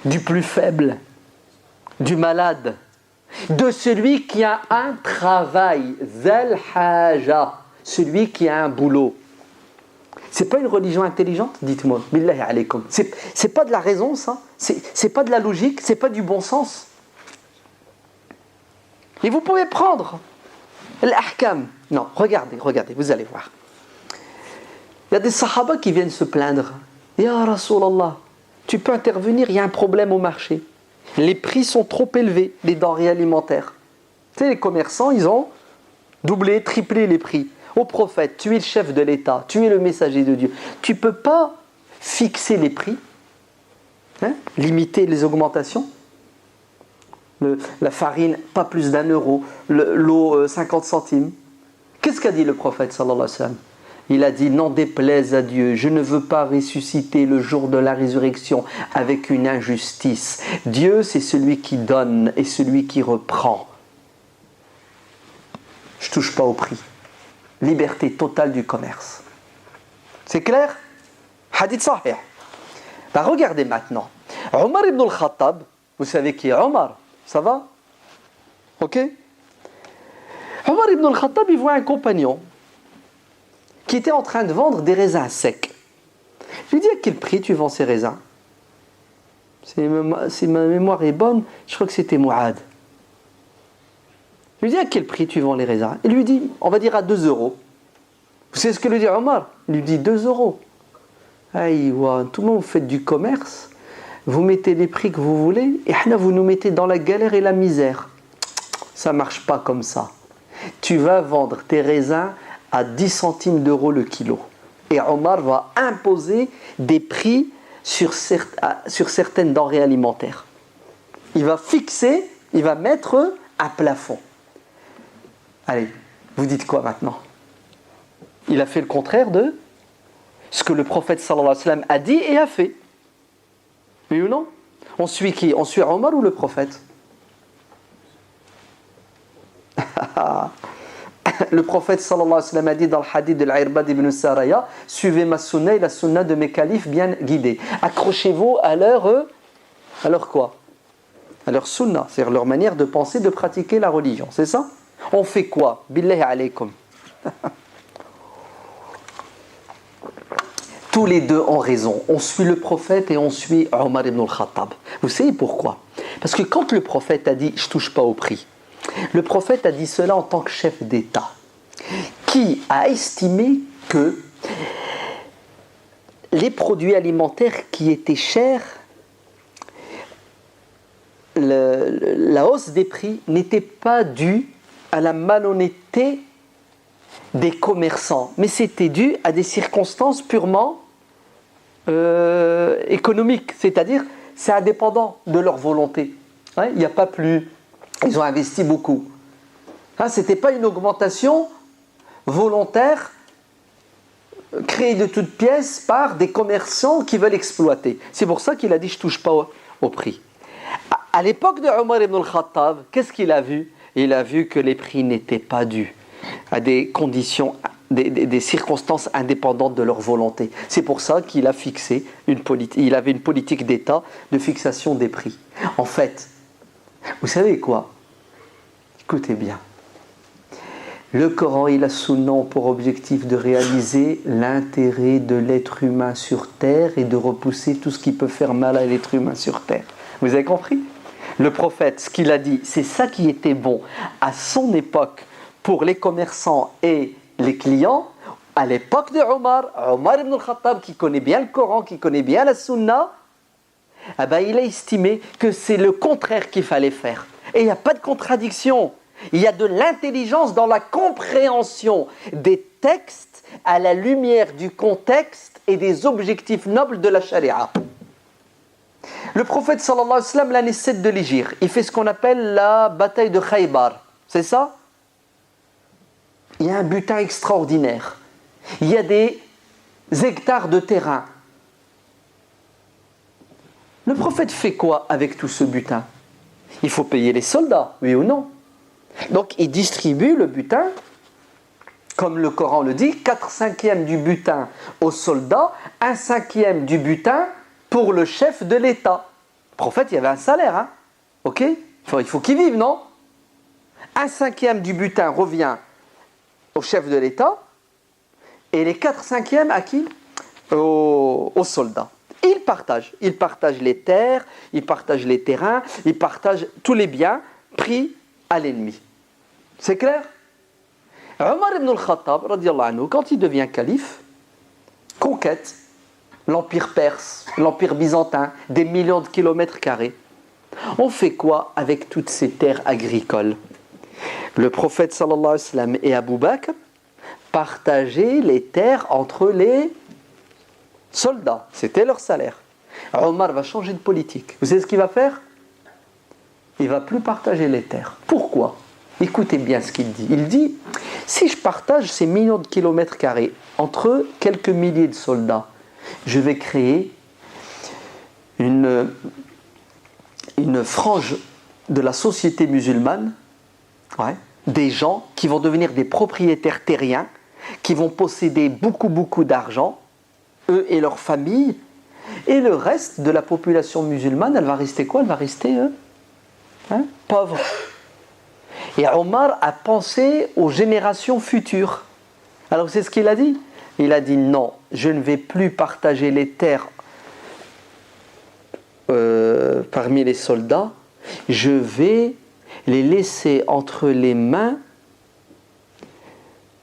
Du plus faible, du malade, de celui qui a un travail, zal haja, celui qui a un boulot. C'est pas une religion intelligente, dites-moi, billahi alaykum. C'est pas de la raison, ça. C'est pas de la logique, c'est pas du bon sens. Et vous pouvez prendre l'ahkam. Non, regardez, vous allez voir. Il y a des sahaba qui viennent se plaindre. Ya Rasulallah, tu peux intervenir, il y a un problème au marché. Les prix sont trop élevés, les denrées alimentaires. Tu sais, les commerçants, ils ont doublé, triplé les prix. Ô prophète, tu es le chef de l'État, tu es le messager de Dieu. Tu ne peux pas fixer les prix, limiter les augmentations. La farine, pas plus d'1 €, l'eau, 50 centimes. Qu'est-ce qu'a dit le prophète sallallahu alayhi wa sallam? Il a dit: n'en déplaise à Dieu, je ne veux pas ressusciter le jour de la résurrection avec une injustice. Dieu, c'est celui qui donne et celui qui reprend. Je ne touche pas au prix. Liberté totale du commerce. C'est clair? Hadith sahih. Ben regardez maintenant. Omar ibn al-Khattab, vous savez qui est Omar? Ça va? Ok? Omar ibn al-Khattab, il voit un compagnon qui était en train de vendre des raisins secs. Je lui dis: à quel prix tu vends ces raisins? Si ma mémoire est bonne, je crois que c'était Mu'adh. Je lui dis: à quel prix tu vends les raisins? Il lui dit: on va dire à 2 €. Vous savez ce que lui dit Omar? Il lui dit: 2 €. Aïwa, tout le monde, vous faites du commerce, vous mettez les prix que vous voulez, et vous nous mettez dans la galère et la misère. Ça ne marche pas comme ça. Tu vas vendre tes raisins à 10 centimes d'euros le kilo. Et Omar va imposer des prix sur certaines denrées alimentaires. Il va fixer, il va mettre un plafond. Allez, vous dites quoi maintenant? Il a fait le contraire de ce que le prophète sallallahu alayhi wa sallam a dit et a fait. Oui ou non? On suit qui? On suit Omar ou le prophète? Le prophète sallallahu alayhi wa sallam a dit dans le hadith de l'Irbad ibn Saraya: suivez ma sunna et la sunna de mes califes bien guidés. Accrochez-vous à leur quoi? À leur sunna, c'est-à-dire leur manière de penser, de pratiquer la religion. C'est ça? On fait quoi? Billahi alaykum. Tous les deux ont raison. On suit le prophète et on suit Omar ibn al-Khattab. Vous savez pourquoi? Parce que quand le prophète a dit: je ne touche pas au prix, le prophète a dit cela en tant que chef d'État, qui a estimé que les produits alimentaires qui étaient chers, la hausse des prix n'était pas due à la malhonnêteté des commerçants, mais c'était dû à des circonstances purement économiques, c'est-à-dire c'est indépendant de leur volonté. Il n'y a pas plus Ils ont investi beaucoup. Ce n'était pas une augmentation volontaire créée de toutes pièces par des commerçants qui veulent exploiter. C'est pour ça qu'il a dit « je ne touche pas au prix ». À l'époque de Omar ibn al-Khattab, qu'est-ce qu'il a vu? Il a vu que les prix n'étaient pas dus à des conditions, des circonstances indépendantes de leur volonté. C'est pour ça qu'il a fixé il avait une politique d'État de fixation des prix. En fait, vous savez quoi? Écoutez bien. Le Coran et la Sunna ont pour objectif de réaliser l'intérêt de l'être humain sur terre et de repousser tout ce qui peut faire mal à l'être humain sur terre. Vous avez compris? Le prophète, ce qu'il a dit, c'est ça qui était bon à son époque pour les commerçants et les clients. À l'époque de Omar ibn al-Khattab, qui connaît bien le Coran, qui connaît bien la Sunna, il a estimé que c'est le contraire qu'il fallait faire. Et il n'y a pas de contradiction. Il y a de l'intelligence dans la compréhension des textes à la lumière du contexte et des objectifs nobles de la charia. Le prophète sallallahu alayhi wa sallam, l'année 7 de l'Hégire, il fait ce qu'on appelle la bataille de Khaybar. C'est ça? Il y a un butin extraordinaire. Il y a des hectares de terrain. Le prophète fait quoi avec tout ce butin? Il faut payer les soldats, oui ou non? Donc il distribue le butin, comme le Coran le dit, 4/5 du butin aux soldats, 1/5 du butin pour le chef de l'État. Le prophète, il y avait un salaire, ok? Il faut qu'il vive, non? 1/5 du butin revient au chef de l'État, et les 4/5 à qui? Aux soldats. Ils partagent les terres, ils partagent les terrains, ils partagent tous les biens pris à l'ennemi. C'est clair? Omar ibn al-Khattab, radiyallahu anhu, quand il devient calife, conquête l'empire perse, l'empire byzantin, des millions de kilomètres carrés. On fait quoi avec toutes ces terres agricoles? Le prophète sallallahu alayhi wa sallam et Abu Bakr partageaient les terres entre les soldats. C'était leur salaire. Omar va changer de politique. Vous savez ce qu'il va faire? Il ne va plus partager les terres. Pourquoi? Écoutez bien ce qu'il dit. Il dit, si je partage ces millions de kilomètres carrés entre quelques milliers de soldats, je vais créer une frange de la société musulmane, des gens qui vont devenir des propriétaires terriens, qui vont posséder beaucoup d'argent, eux et leurs familles, et le reste de la population musulmane, elle va rester quoi? Elle va rester pauvre. Et Omar a pensé aux générations futures. Alors c'est ce qu'il a dit. Il a dit non, je ne vais plus partager les terres parmi les soldats, je vais les laisser entre les mains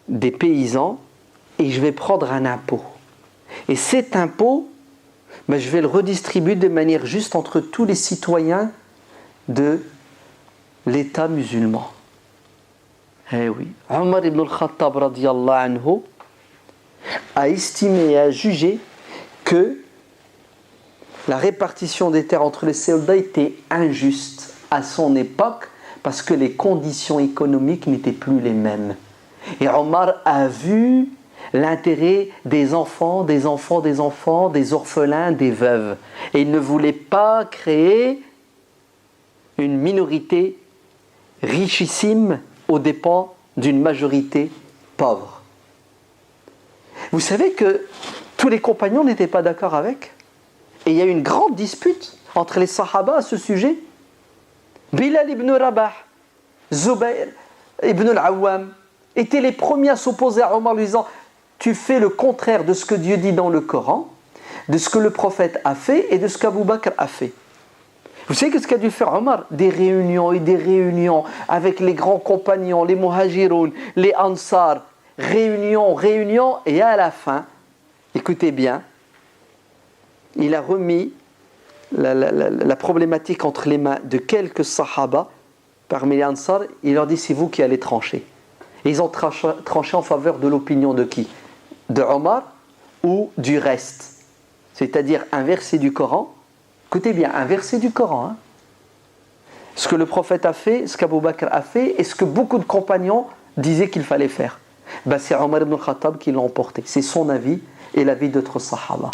des paysans et je vais prendre un impôt. Et cet impôt, je vais le redistribuer de manière juste entre tous les citoyens de l'État musulman. Eh oui, Omar ibn al-Khattab radiyallahu anhu a estimé et a jugé que la répartition des terres entre les soldats était injuste à son époque parce que les conditions économiques n'étaient plus les mêmes. Et Omar a vu l'intérêt des enfants, des orphelins, des veuves. Et il ne voulait pas créer une minorité richissime aux dépens d'une majorité pauvre. Vous savez que tous les compagnons n'étaient pas d'accord avec. Et il y a eu une grande dispute entre les sahaba à ce sujet. Bilal ibn Rabah, Zubayr ibn al-Awwam étaient les premiers à s'opposer à Omar, lui disant « Tu fais le contraire de ce que Dieu dit dans le Coran, de ce que le prophète a fait et de ce qu'Abu Bakr a fait. » Vous savez ce qu'a dû faire Omar? Des réunions et des réunions avec les grands compagnons, les muhajiroun, les ansar, réunions, et à la fin, écoutez bien, il a remis la problématique entre les mains de quelques sahaba parmi les ansar, il leur dit c'est vous qui allez trancher. Et ils ont tranché en faveur de l'opinion de qui? De Omar ou du reste? C'est-à-dire un verset du Coran. Écoutez bien, un verset du Coran. ce que le prophète a fait, ce qu'Abu Bakr a fait, et ce que beaucoup de compagnons disaient qu'il fallait faire. Ben, c'est Omar ibn al-Khattab qui l'a emporté. C'est son avis et l'avis d'autres sahaba.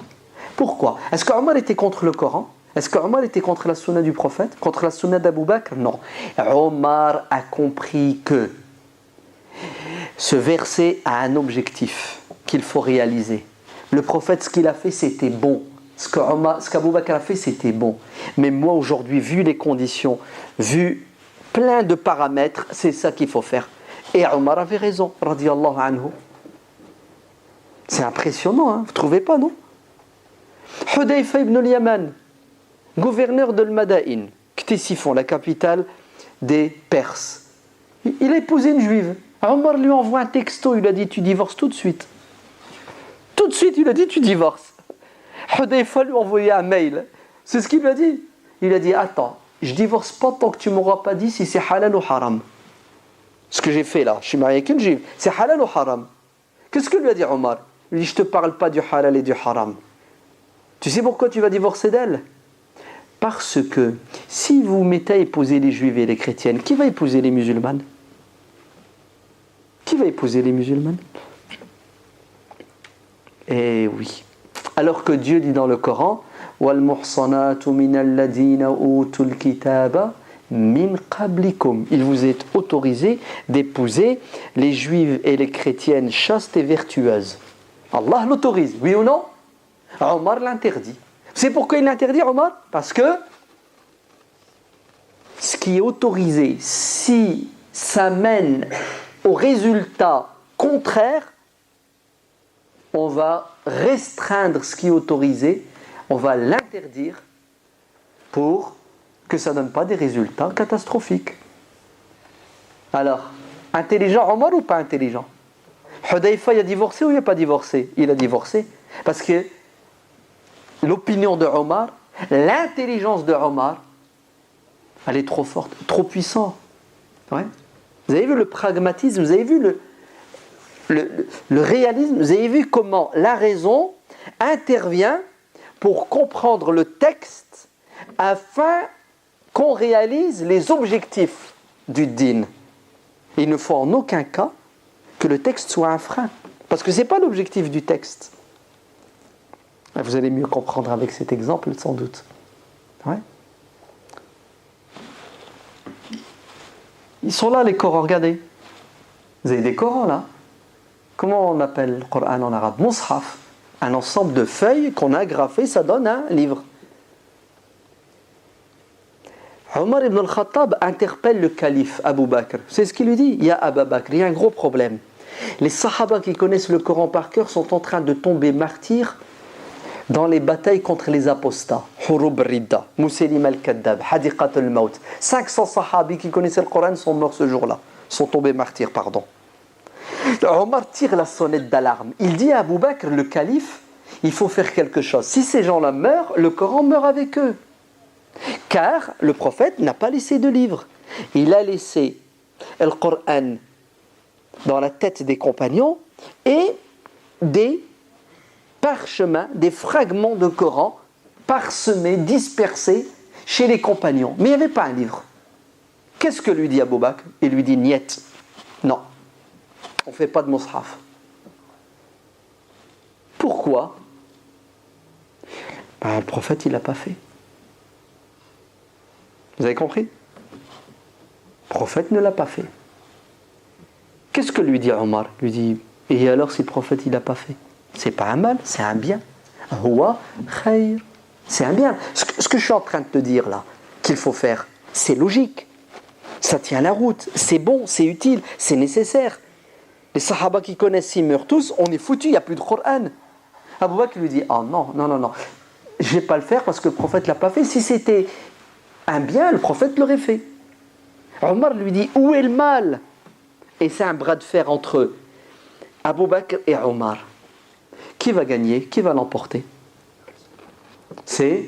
Pourquoi? Est-ce qu'Omar était contre le Coran? Est-ce qu'Omar était contre la sunna du prophète? Contre la sunna d'Abu Bakr? Non. Omar a compris que ce verset a un objectif qu'il faut réaliser. Le prophète, ce qu'il a fait, c'était bon. Ce qu'Abu Bakr a fait, c'était bon. Mais moi, aujourd'hui, vu les conditions, vu plein de paramètres, c'est ça qu'il faut faire. Et Omar avait raison, radiyallahu anhu. C'est impressionnant, hein? Vous ne trouvez pas, non? Hudayfa ibn al-Yaman, gouverneur de l'Madaïn, Ctesiphon, la capitale des Perses. Il a épousé une juive. Omar lui envoie un texto, il a dit tu divorces tout de suite. Tout de suite, il a dit tu divorces. Hudayfa lui a envoyé un mail. C'est ce qu'il lui a dit. Il a dit attends, je divorce pas tant que tu m'auras pas dit si c'est halal ou haram. Ce que j'ai fait là, je suis marié avec une juive, c'est halal ou haram. Qu'est-ce que lui a dit Omar? Il lui dit je te parle pas du halal et du haram. Tu sais pourquoi tu vas divorcer d'elle? Parce que si vous mettez à épouser les juives et les chrétiennes, qui va épouser les musulmanes? Qui va épouser les musulmanes? Eh oui. Alors que Dieu dit dans le Coran وَالْمُحْصَنَاتُ مِنَ الَّذِينَ أُوتُوا الْكِتَابَ مِنْ قَبْلِكُمْ. Il vous est autorisé d'épouser les juives et les chrétiennes chastes et vertueuses. Allah l'autorise, oui ou non? Omar l'interdit. C'est pourquoi il l'interdit, Omar? Parce que ce qui est autorisé, si ça mène au résultat contraire, on va restreindre ce qui est autorisé, on va l'interdire pour que ça ne donne pas des résultats catastrophiques. Alors, intelligent Omar ou pas intelligent? Hudayfa, il a divorcé ou il n'a pas divorcé? Il a divorcé. Parce que l'opinion de Omar, l'intelligence de Omar, elle est trop forte, trop puissante. Ouais. Vous avez vu le pragmatisme, vous avez vu le réalisme, vous avez vu comment la raison intervient pour comprendre le texte afin qu'on réalise les objectifs du din. Il ne faut en aucun cas que le texte soit un frein, parce que ce n'est pas l'objectif du texte. Vous allez mieux comprendre avec cet exemple, sans doute. Ouais. Ils sont là, les Corans, regardez. Vous avez des Corans, là. Comment on appelle le Coran en arabe? Mushaf. Un ensemble de feuilles qu'on a agrafées, ça donne un livre. Omar ibn al-Khattab interpelle le calife Abu Bakr. C'est ce qu'il lui dit. Il y a Abu Bakr, il y a un gros problème. Les sahaba qui connaissent le Coran par cœur sont en train de tomber martyrs dans les batailles contre les apostats. Hurub Ridda, Musaylim al-Kaddab, Hadiqat al-Maut. 500 sahabis qui connaissaient le Coran sont morts ce jour-là. Sont tombés martyrs, pardon. Omar tire la sonnette d'alarme. Il dit à Abu Bakr, le calife, il faut faire quelque chose. Si ces gens-là meurent, le Coran meurt avec eux. Car le prophète n'a pas laissé de livre. Il a laissé le Coran dans la tête des compagnons et des parchemins, des fragments de Coran parsemés, dispersés chez les compagnons. Mais il n'y avait pas un livre. Qu'est-ce que lui dit Abu Bakr? Il lui dit niet. Non, on ne fait pas de mushaf. Pourquoi? Le prophète, il ne l'a pas fait. Vous avez compris? Le prophète ne l'a pas fait. Qu'est-ce que lui dit Omar? Il lui dit, et alors si le prophète il l'a pas fait? C'est pas un mal, c'est un bien. Huwa khayr. C'est un bien. Ce que je suis en train de te dire là, qu'il faut faire, c'est logique. Ça tient la route. C'est bon, c'est utile, c'est nécessaire. Les sahaba qui connaissent, s'ils meurent tous, on est foutus, il n'y a plus de Coran. Abu Bakr lui dit, oh non, je ne vais pas le faire parce que le prophète ne l'a pas fait. Si c'était un bien, le prophète l'aurait fait. Omar lui dit, où est le mal? Et c'est un bras de fer entre Abu Bakr et Omar. Qui va gagner? Qui va l'emporter? C'est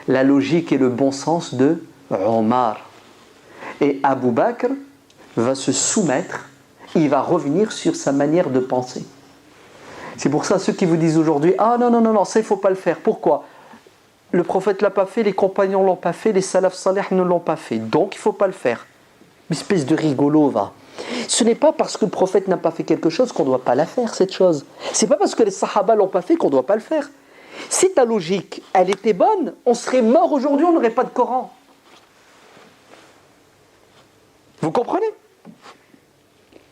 la logique et le bon sens de Omar. Et Abu Bakr va se soumettre, il va revenir sur sa manière de penser. C'est pour ça ceux qui vous disent aujourd'hui, ah non, ça il ne faut pas le faire. Pourquoi? le prophète ne l'a pas fait, les compagnons ne l'ont pas fait, les salaf salih ne l'ont pas fait. Donc il ne faut pas le faire. Une espèce de rigolo, va. Ce n'est pas parce que le prophète n'a pas fait quelque chose qu'on ne doit pas la faire, cette chose. Ce n'est pas parce que les sahaba ne l'ont pas fait qu'on ne doit pas le faire. Si ta logique, elle était bonne, on serait mort aujourd'hui, on n'aurait pas de Coran. Vous comprenez ?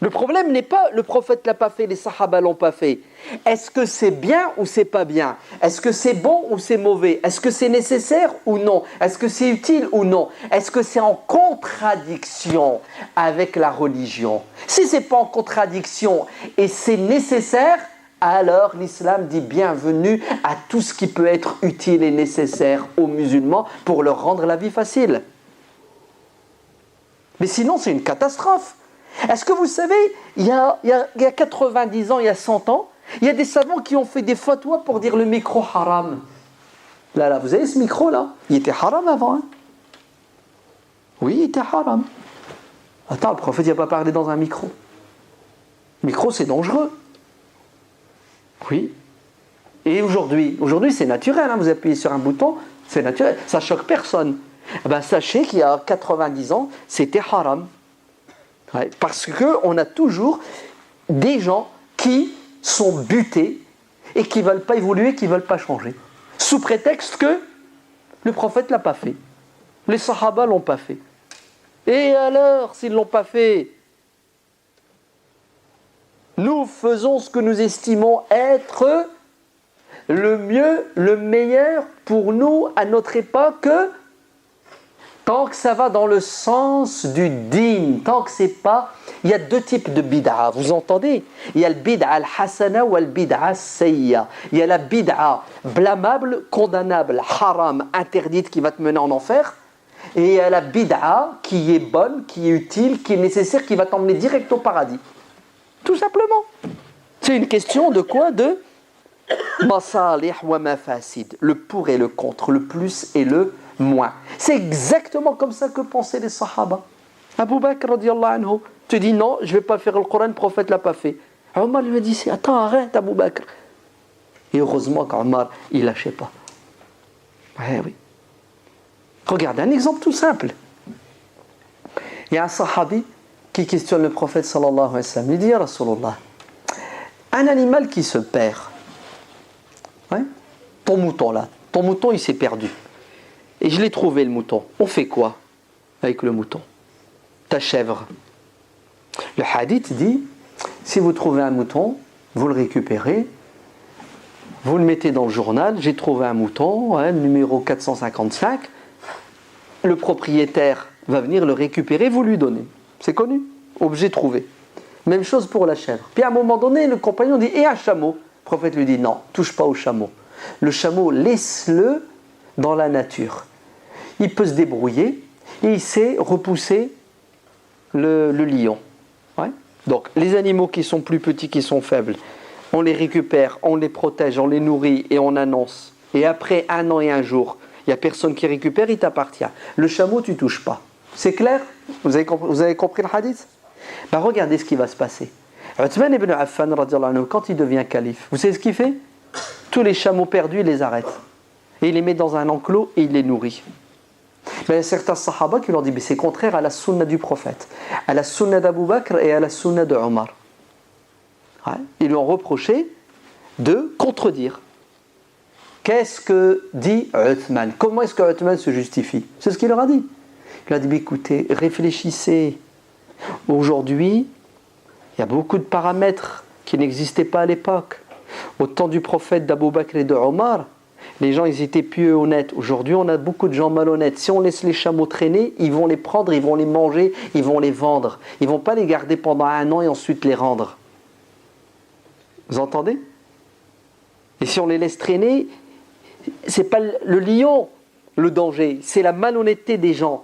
Le problème n'est pas le prophète l'a pas fait, les sahaba l'ont pas fait. Est-ce que c'est bien ou c'est pas bien ? Est-ce que c'est bon ou c'est mauvais ? Est-ce que c'est nécessaire ou non ? Est-ce que c'est utile ou non ? Est-ce que c'est en contradiction avec la religion ? Si c'est pas en contradiction et c'est nécessaire, alors l'islam dit bienvenue à tout ce qui peut être utile et nécessaire aux musulmans pour leur rendre la vie facile. Mais sinon, c'est une catastrophe. Est-ce que vous savez, il y a 90 ans, il y a 100 ans, il y a des savants qui ont fait des fatwas pour dire le micro haram. Là, vous avez ce micro-là, il était haram avant. Hein? Oui, il était haram. Attends, le prophète n'a pas parlé dans un micro. Le micro, c'est dangereux. Oui. Et aujourd'hui, c'est naturel. Hein? Vous appuyez sur un bouton, c'est naturel. Ça ne choque personne. Eh ben, sachez qu'il y a 90 ans, c'était haram. Ouais, parce qu'on a toujours des gens qui sont butés et qui ne veulent pas évoluer, qui ne veulent pas changer. Sous prétexte que le prophète ne l'a pas fait. Les sahaba ne l'ont pas fait. Et alors, s'ils ne l'ont pas fait, nous faisons ce que nous estimons être le mieux, le meilleur pour nous à notre époque. Tant que ça va dans le sens du din, tant que c'est pas... Il y a deux types de bid'a, vous entendez ? Il y a le bid'a al-hasana ou le bid'a al-sayya. Il y a la bid'a blâmable, condamnable, haram, interdite, qui va te mener en enfer. Et il y a la bid'a qui est bonne, qui est utile, qui est nécessaire, qui va t'emmener direct au paradis. Tout simplement. C'est une question de quoi ? De masalih wa mafasid. Le pour et le contre, le plus et le moins. C'est exactement comme ça que pensaient les sahaba. Abu Bakr radiallahu anhu te dit non, je ne vais pas faire le Coran, le prophète ne l'a pas fait. Omar lui a dit attends, arrête Abu Bakr. Et heureusement qu'Omar, il ne lâchait pas. Oui. Regardez un exemple tout simple. Il y a un sahabi qui questionne le prophète sallallahu alayhi wa sallam. Il dit, ya Rasulullah, un animal qui se perd, ouais, ton mouton il s'est perdu. Et je l'ai trouvé le mouton. On fait quoi avec le mouton ? Ta chèvre. Le hadith dit, si vous trouvez un mouton, vous le récupérez, vous le mettez dans le journal, j'ai trouvé un mouton, hein, numéro 455, le propriétaire va venir le récupérer, vous lui donnez. C'est connu, objet trouvé. Même chose pour la chèvre. Puis à un moment donné, le compagnon dit, et un chameau ? Le prophète lui dit, non, touche pas au chameau. Le chameau, laisse-le dans la nature. Il peut se débrouiller et il sait repousser le lion. Ouais. Donc les animaux qui sont plus petits, qui sont faibles, on les récupère, on les protège, on les nourrit et on annonce. Et après 1 an et 1 jour, il n'y a personne qui récupère, il t'appartient. Le chameau, tu ne touches pas. C'est clair ? Vous avez compris le hadith ? Ben, regardez ce qui va se passer. Uthman ibn Affan, quand il devient calife, vous savez ce qu'il fait ? Tous les chameaux perdus, il les arrête. Et il les met dans un enclos et il les nourrit. Mais il y a certains sahaba qui leur disent, mais c'est contraire à la sunna du prophète, à la sunna d'Abu Bakr et à la sunna de Omar. Ouais. Ils lui ont reproché de contredire. Qu'est-ce que dit Uthman ? Comment est-ce que Uthman se justifie ? C'est ce qu'il leur a dit. Il a dit, écoutez, réfléchissez. Aujourd'hui, il y a beaucoup de paramètres qui n'existaient pas à l'époque. Au temps du prophète d'Abu Bakr et de Omar, les gens ils étaient pieux et honnêtes. Aujourd'hui, on a beaucoup de gens malhonnêtes. Si on laisse les chameaux traîner, ils vont les prendre, ils vont les manger, ils vont les vendre. Ils ne vont pas les garder pendant 1 an et ensuite les rendre. Vous entendez ? Et si on les laisse traîner, c'est pas le lion le danger, c'est la malhonnêteté des gens.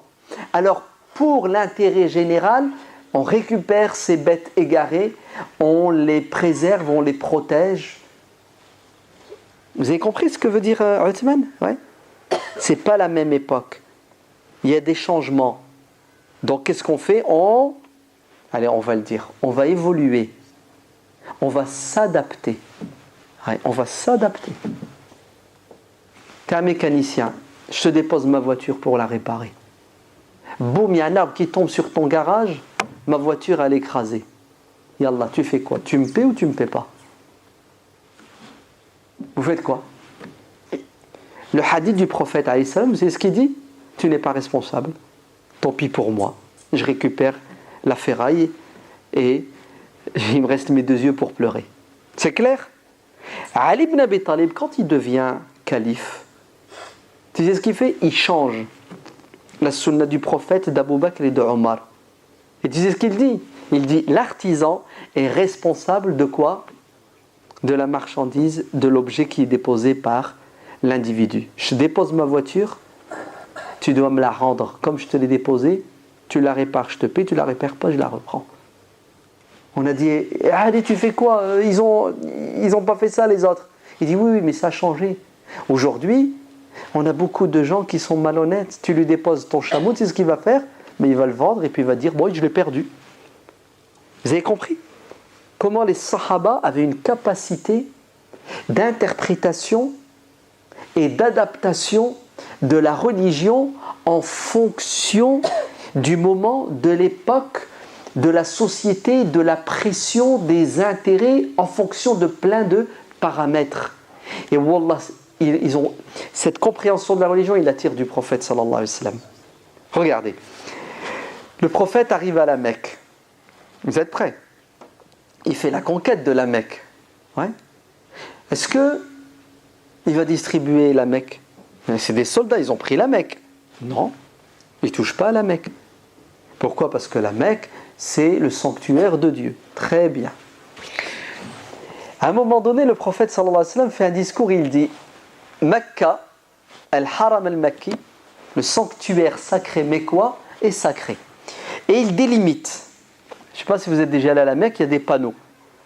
Alors, pour l'intérêt général, on récupère ces bêtes égarées, on les préserve, on les protège. Vous avez compris ce que veut dire Uthman ? Ouais. C'est pas la même époque. Il y a des changements. Donc, qu'est-ce qu'on fait ? Allez, on va le dire. On va évoluer. On va s'adapter. Ouais, on va s'adapter. Tu es un mécanicien, je te dépose ma voiture pour la réparer. Boum, il y a un arbre qui tombe sur ton garage, ma voiture elle est écrasée. Yallah, tu fais quoi? Tu me paies ou tu me paies pas? Vous faites quoi? Le hadith du prophète, c'est ce qu'il dit: tu n'es pas responsable, tant pis pour moi, je récupère la ferraille et il me reste mes 2 yeux pour pleurer. C'est clair? Ali ibn Abi Talib, quand il devient calife, tu sais ce qu'il fait? Il change la sunna du prophète, d'Abu Bakr et de Omar. Et tu sais ce qu'il dit? Il dit: l'artisan est responsable de quoi? De la marchandise, de l'objet qui est déposé par l'individu. Je dépose ma voiture, tu dois me la rendre comme je te l'ai déposée, tu la répares, je te paie, tu la répares pas, je la reprends. On a dit: allez, tu fais quoi? Ils ont pas fait ça les autres. Il dit: oui, mais ça a changé. Aujourd'hui, on a beaucoup de gens qui sont malhonnêtes. Tu lui déposes ton chameau, tu sais ce qu'il va faire? Mais il va le vendre et puis il va dire: bon, je l'ai perdu. Vous avez compris comment les Sahaba avaient une capacité d'interprétation et d'adaptation de la religion en fonction du moment, de l'époque, de la société, de la pression, des intérêts, en fonction de plein de paramètres. Et wallah, ils ont cette compréhension de la religion, ils la tirent du prophète sallallahu alayhi wa sallam. Regardez, le prophète arrive à la Mecque. Vous êtes prêts? Il fait la conquête de la Mecque. Ouais. Est-ce que il va distribuer la Mecque? C'est des soldats, ils ont pris la Mecque. Non, ils ne touchent pas à la Mecque. Pourquoi? Parce que la Mecque, c'est le sanctuaire de Dieu. Très bien. À un moment donné, le prophète sallallahu alayhi wa sallam fait un discours, il dit: Mecca, al-Haram al-Makki, le sanctuaire sacré mécois, est sacré. Et il délimite. Je ne sais pas si vous êtes déjà allé à la Mecque, il y a des panneaux.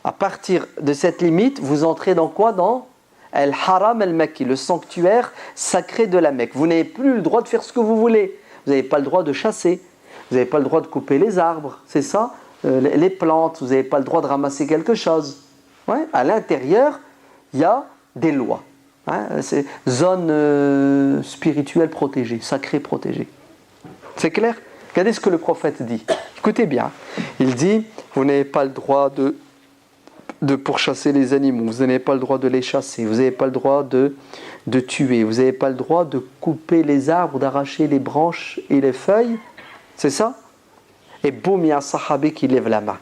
À partir de cette limite, vous entrez dans quoi? Dans Al-Haram al-Makki, le sanctuaire sacré de la Mecque. Vous n'avez plus le droit de faire ce que vous voulez. Vous n'avez pas le droit de chasser. Vous n'avez pas le droit de couper les arbres. C'est ça? Les plantes. Vous n'avez pas le droit de ramasser quelque chose. Ouais. À l'intérieur, il y a des lois. Hein. C'est zone spirituelle protégée, sacrée protégée. C'est clair? Regardez ce que le prophète dit. Écoutez bien. Il dit: vous n'avez pas le droit de pourchasser les animaux, vous n'avez pas le droit de les chasser, vous n'avez pas le droit de tuer, vous n'avez pas le droit de couper les arbres, d'arracher les branches et les feuilles. C'est ça? Et boum, il y a un sahabi qui lève la main,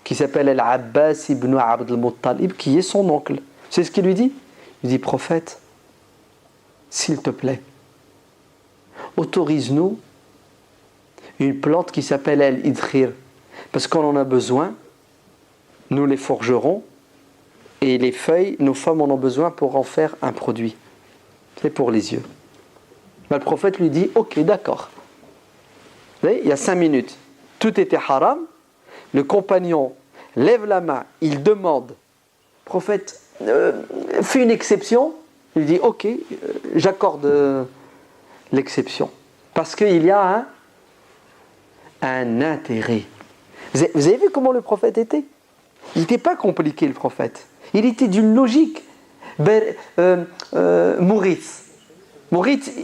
qui s'appelle Al-Abbas ibn Abd al-Muttalib, qui est son oncle. C'est ce qu'il lui dit? Il dit: prophète, s'il te plaît, autorise-nous une plante qui s'appelle Al-Idkhir, parce qu'on en a besoin. Nous les forgerons et les feuilles, nos femmes en ont besoin pour en faire un produit. C'est pour les yeux. Le prophète lui dit: ok, d'accord. Vous voyez, il y a 5 minutes, tout était haram. Le compagnon lève la main, il demande. Le prophète fait une exception. Il dit: ok, j'accorde l'exception. Parce qu'il y a un intérêt. Vous avez vu comment le prophète était? Il n'était pas compliqué, le prophète. Il était d'une logique. Mourith,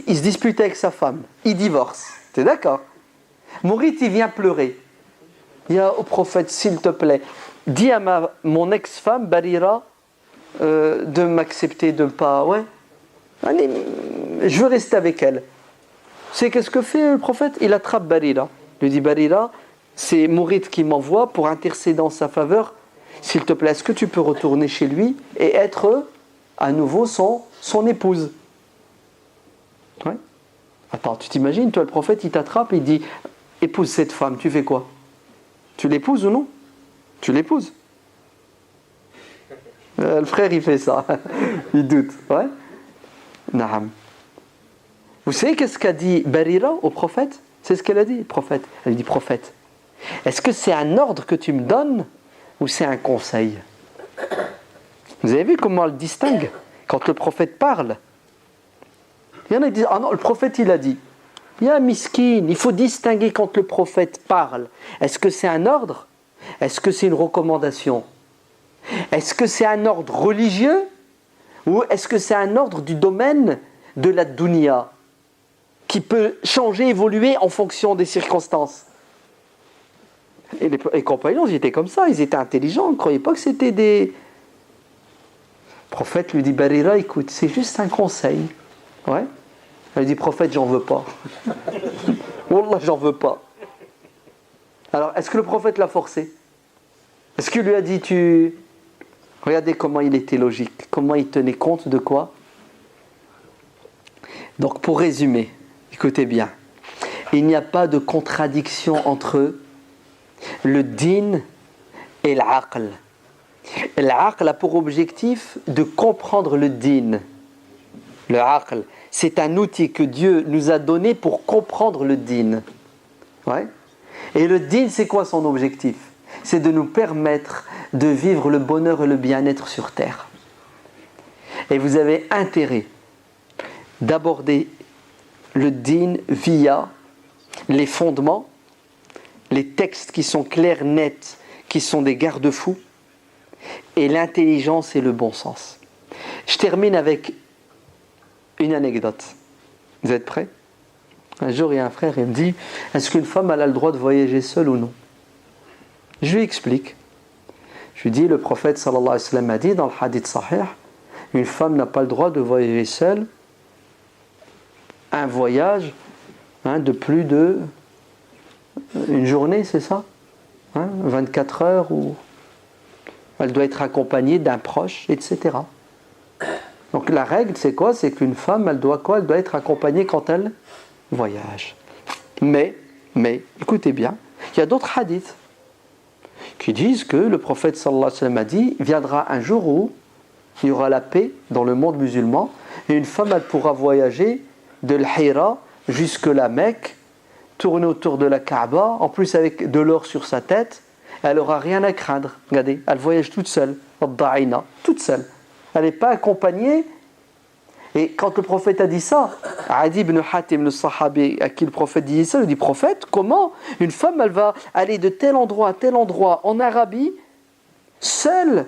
il se dispute avec sa femme. Il divorce. T'es d'accord? Mourith, il vient pleurer. Il dit au prophète: s'il te plaît, dis à mon ex-femme, Barira, de m'accepter, de ne pas... Ouais. Allez, je veux rester avec elle. C'est qu'est-ce que fait le prophète? Il attrape Barira. Il lui dit: Barira, c'est Mourith qui m'envoie pour intercéder en sa faveur. S'il te plaît, est-ce que tu peux retourner chez lui et être à nouveau son épouse? Ouais. Attends, tu t'imagines, toi, le prophète, il t'attrape et il dit: épouse cette femme, tu fais quoi? Tu l'épouses ou non? Tu l'épouses. Le frère, il fait ça. Il doute. Ouais. Naam. Vous savez qu'est-ce qu'a dit Barira au prophète? C'est ce qu'elle a dit, prophète. Elle dit: prophète, est-ce que c'est un ordre que tu me donnes ou c'est un conseil? Vous avez vu comment elle distingue quand le prophète parle? Il y en a qui disent: ah non, le prophète il a dit. Il y a un miskin, il faut distinguer quand le prophète parle. Est-ce que c'est un ordre? Est-ce que c'est une recommandation? Est-ce que c'est un ordre religieux? Ou est-ce que c'est un ordre du domaine de la dunya, qui peut changer, évoluer en fonction des circonstances. Et les compagnons, ils étaient comme ça, ils étaient intelligents, ils ne croyaient pas que c'était des... Le prophète lui dit, Barira, écoute, c'est juste un conseil. Ouais. Elle lui dit, prophète, j'en veux pas. Wallah, j'en veux pas. Alors, est-ce que le prophète l'a forcé? Est-ce qu'il lui a dit, Regardez comment il était logique, comment il tenait compte de quoi? Donc, pour résumer, écoutez bien, il n'y a pas de contradiction entre le din et l'aql. L'aql a pour objectif de comprendre le din. Le aql, c'est un outil que Dieu nous a donné pour comprendre le din. Ouais. Et le din, c'est quoi son objectif? C'est de nous permettre de vivre le bonheur et le bien-être sur terre. Et vous avez intérêt d'aborder le din via les fondements, les textes qui sont clairs, nets, qui sont des garde-fous, et l'intelligence et le bon sens. Je termine avec une anecdote. Vous êtes prêts? Un jour, il y a un frère, il me dit, est-ce qu'une femme elle a le droit de voyager seule ou non? Je lui explique. Je lui dis, le prophète sallallahu alayhi wa sallam a dit dans le hadith sahih, une femme n'a pas le droit de voyager seule un voyage de plus de une journée, c'est ça? 24 heures, ou elle doit être accompagnée d'un proche, etc. Donc la règle, c'est quoi? C'est qu'une femme, elle doit quoi? Elle doit être accompagnée quand elle voyage. Mais, écoutez bien, il y a d'autres hadiths qui disent que le prophète sallallahu alayhi wa sallam a dit, viendra un jour où il y aura la paix dans le monde musulman, et une femme, elle pourra voyager de l'Hira jusque la Mecque, tourner autour de la Kaaba, en plus avec de l'or sur sa tête, elle n'aura rien à craindre. Regardez, elle voyage toute seule, toute seule. Elle n'est pas accompagnée. Et quand le prophète a dit ça, Adi ibn Hatim, le sahabi à qui le prophète dit ça, il dit, prophète, comment une femme, elle va aller de tel endroit à tel endroit en Arabie, seule?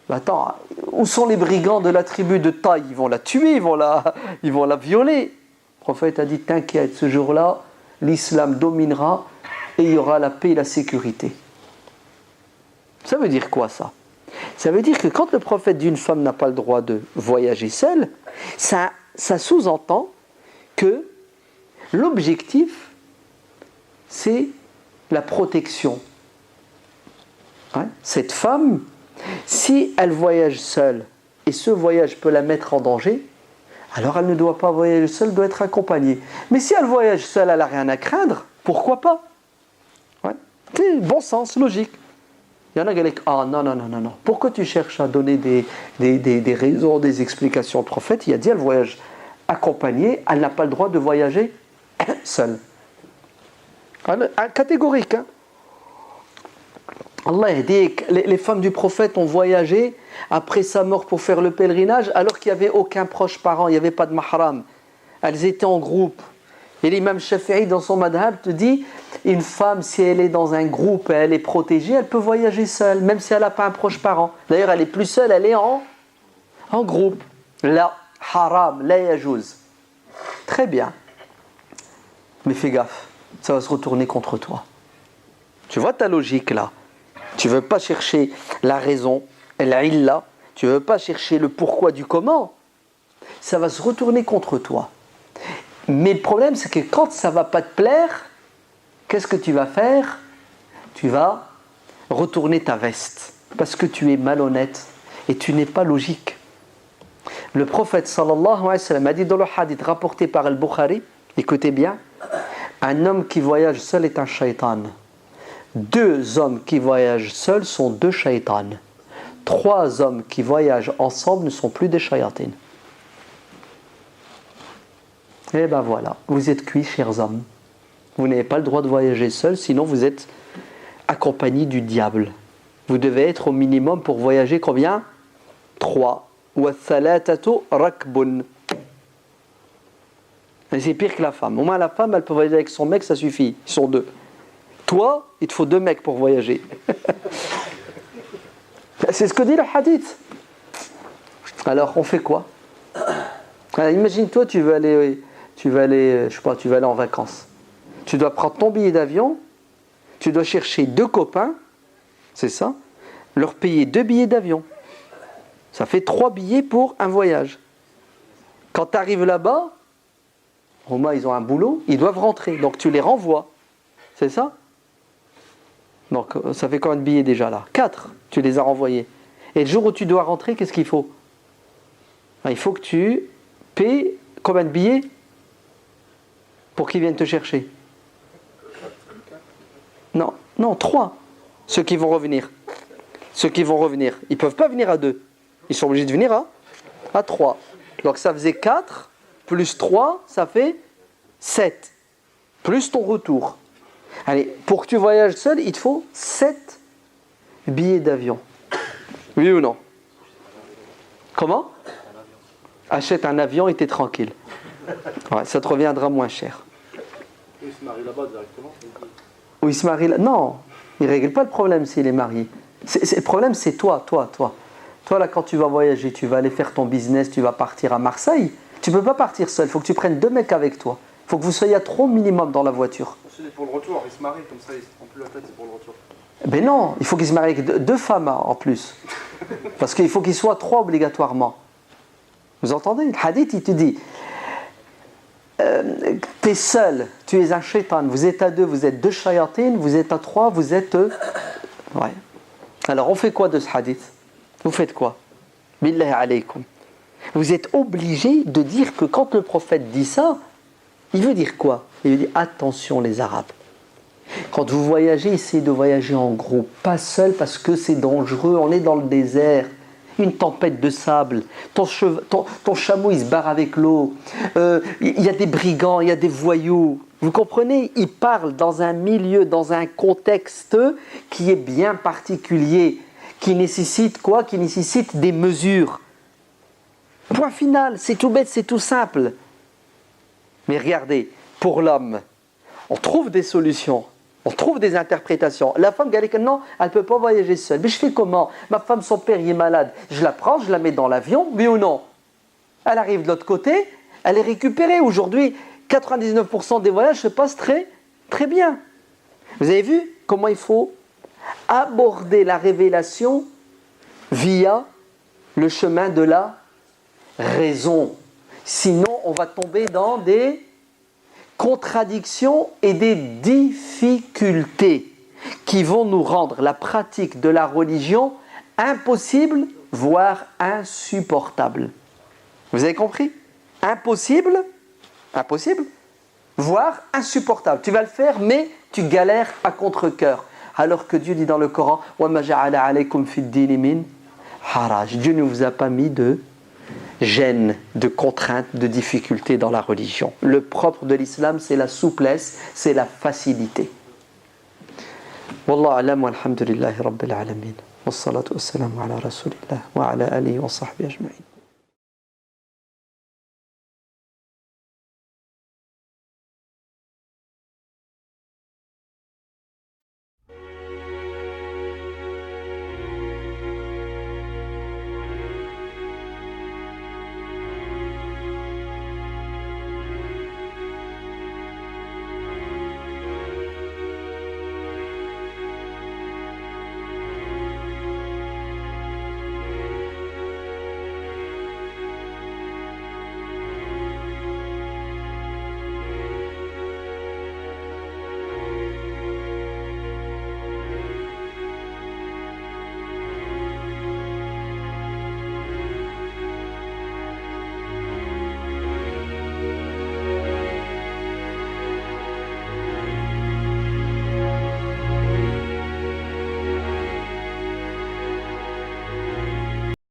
Attends, où sont les brigands de la tribu de Taï? Ils vont la tuer, ils vont la violer. Le prophète a dit, t'inquiète, ce jour-là, l'islam dominera et il y aura la paix et la sécurité. Ça veut dire quoi ça? Ça veut dire que quand le prophète dit une femme n'a pas le droit de voyager seule, ça sous-entend que l'objectif, c'est la protection. Cette femme, si elle voyage seule et ce voyage peut la mettre en danger, alors elle ne doit pas voyager seule, elle doit être accompagnée. Mais si elle voyage seule, elle n'a rien à craindre, pourquoi pas? C'est bon sens, logique. Il y en a qui disent, non. Pourquoi tu cherches à donner des raisons, des explications? Le prophète, il a dit, elle voyage accompagnée, elle n'a pas le droit de voyager seule. Catégorique. Allah a dit que les femmes du prophète ont voyagé après sa mort pour faire le pèlerinage, alors qu'il n'y avait aucun proche parent, il n'y avait pas de mahram. Elles étaient en groupe. Et l'imam Shafi'i, dans son madhab, te dit, une femme, si elle est dans un groupe et elle est protégée, elle peut voyager seule, même si elle n'a pas un proche parent. D'ailleurs, elle est plus seule, elle est en groupe. La haram, la yajouz. Très bien. Mais fais gaffe, ça va se retourner contre toi. Tu vois ta logique là? Tu ne veux pas chercher la raison, l'illa, tu ne veux pas chercher le pourquoi du comment. Ça va se retourner contre toi. Mais le problème, c'est que quand ça ne va pas te plaire, qu'est-ce que tu vas faire? Tu vas retourner ta veste, parce que tu es malhonnête et tu n'es pas logique. Le prophète sallallahu alayhi wa sallam a dit dans le hadith rapporté par Al-Bukhari, écoutez bien, un homme qui voyage seul est un shaitan. 2 hommes qui voyagent seuls sont 2 shaitans. 3 hommes qui voyagent ensemble ne sont plus des shayatines. Et ben voilà, vous êtes cuits, chers hommes. Vous n'avez pas le droit de voyager seul, sinon vous êtes accompagné du diable. Vous devez être au minimum pour voyager combien? 3. وَالثَّلَاثَةُ رَكْبٌ. Et c'est pire que la femme. Au moins la femme, elle peut voyager avec son mec, ça suffit. Ils sont 2. Toi, il te faut 2 mecs pour voyager. C'est ce que dit le hadith. Alors, on fait quoi? Alors, imagine-toi, je sais pas, tu vas aller en vacances. Tu dois prendre ton billet d'avion, tu dois chercher 2 copains, c'est ça, leur payer 2 billets d'avion. Ça fait 3 billets pour un voyage. Quand tu arrives là-bas, au moins ils ont un boulot, ils doivent rentrer, donc tu les renvoies. C'est ça? Donc ça fait combien de billets déjà là? 4, tu les as renvoyés. Et le jour où tu dois rentrer, qu'est-ce qu'il faut? Il faut que tu payes combien de billets pour qu'ils viennent te chercher? Non, 3. Ceux qui vont revenir. Ils ne peuvent pas venir à 2. Ils sont obligés de venir à 3. Donc ça faisait 4, plus 3, ça fait 7. Plus ton retour. Allez, pour que tu voyages seul, il te faut 7 billets d'avion. Oui ou non? Comment? Achète un avion et t'es tranquille. Ouais, ça te reviendra moins cher. Il se marie là-bas directement. Ou il se marie là. Non, il ne règle pas le problème s'il est marié. Le problème, c'est toi. Toi, là, quand tu vas voyager, tu vas aller faire ton business, tu vas partir à Marseille. Tu ne peux pas partir seul. Il faut que tu prennes 2 mecs avec toi. Il faut que vous soyez à 3 minimum dans la voiture. C'est pour le retour. Il se marie comme ça, il se prend plus la tête, c'est pour le retour. Ben non, il faut qu'il se marie avec 2 femmes en plus. Parce qu'il faut qu'il soit 3 obligatoirement. Vous entendez? Le hadith, il te dit tu es seul, tu es un shaitan, vous êtes à 2, vous êtes 2 shayatines, vous êtes à 3, vous êtes... Ouais. Alors on fait quoi de ce hadith? Vous faites quoi? Billahi alaykum. Vous êtes obligé de dire que quand le prophète dit ça, il veut dire quoi? Il veut dire attention les Arabes. Quand vous voyagez, essayez de voyager en groupe, pas seul parce que c'est dangereux, on est dans le désert. Une tempête de sable, ton chameau il se barre avec l'eau, il y a des brigands, il y a des voyous, vous comprenez? Il parle dans un milieu, dans un contexte qui est bien particulier, qui nécessite quoi? Qui nécessite des mesures. Point final, c'est tout bête, c'est tout simple. Mais regardez, pour l'homme, on trouve des solutions. On trouve des interprétations. La femme, non, elle ne peut pas voyager seule. Mais je fais comment? Ma femme, son père, il est malade. Je la prends, je la mets dans l'avion, oui ou non? Elle arrive de l'autre côté, elle est récupérée. Aujourd'hui, 99% des voyages se passent très, très bien. Vous avez vu comment il faut aborder la révélation via le chemin de la raison. Sinon, on va tomber dans des contradictions et des difficultés qui vont nous rendre la pratique de la religion impossible, voire insupportable. Vous avez compris? Impossible, voire insupportable. Tu vas le faire, mais tu galères à contre-cœur. Alors que Dieu dit dans le Coran, وَمَا جَعَلَ عَلَيْكُمْ فِي الدِّينِ مِنْ حَرَجٍ. Dieu ne vous a pas mis de gêne, de contraintes, de difficultés dans la religion. Le propre de l'islam, c'est la souplesse, c'est la facilité. Wallahu a'lam walhamdulillahi rabbil alamin. Wassalatu wassalamu ala rasulillah wa ala alihi wa sahbihi ajma'in.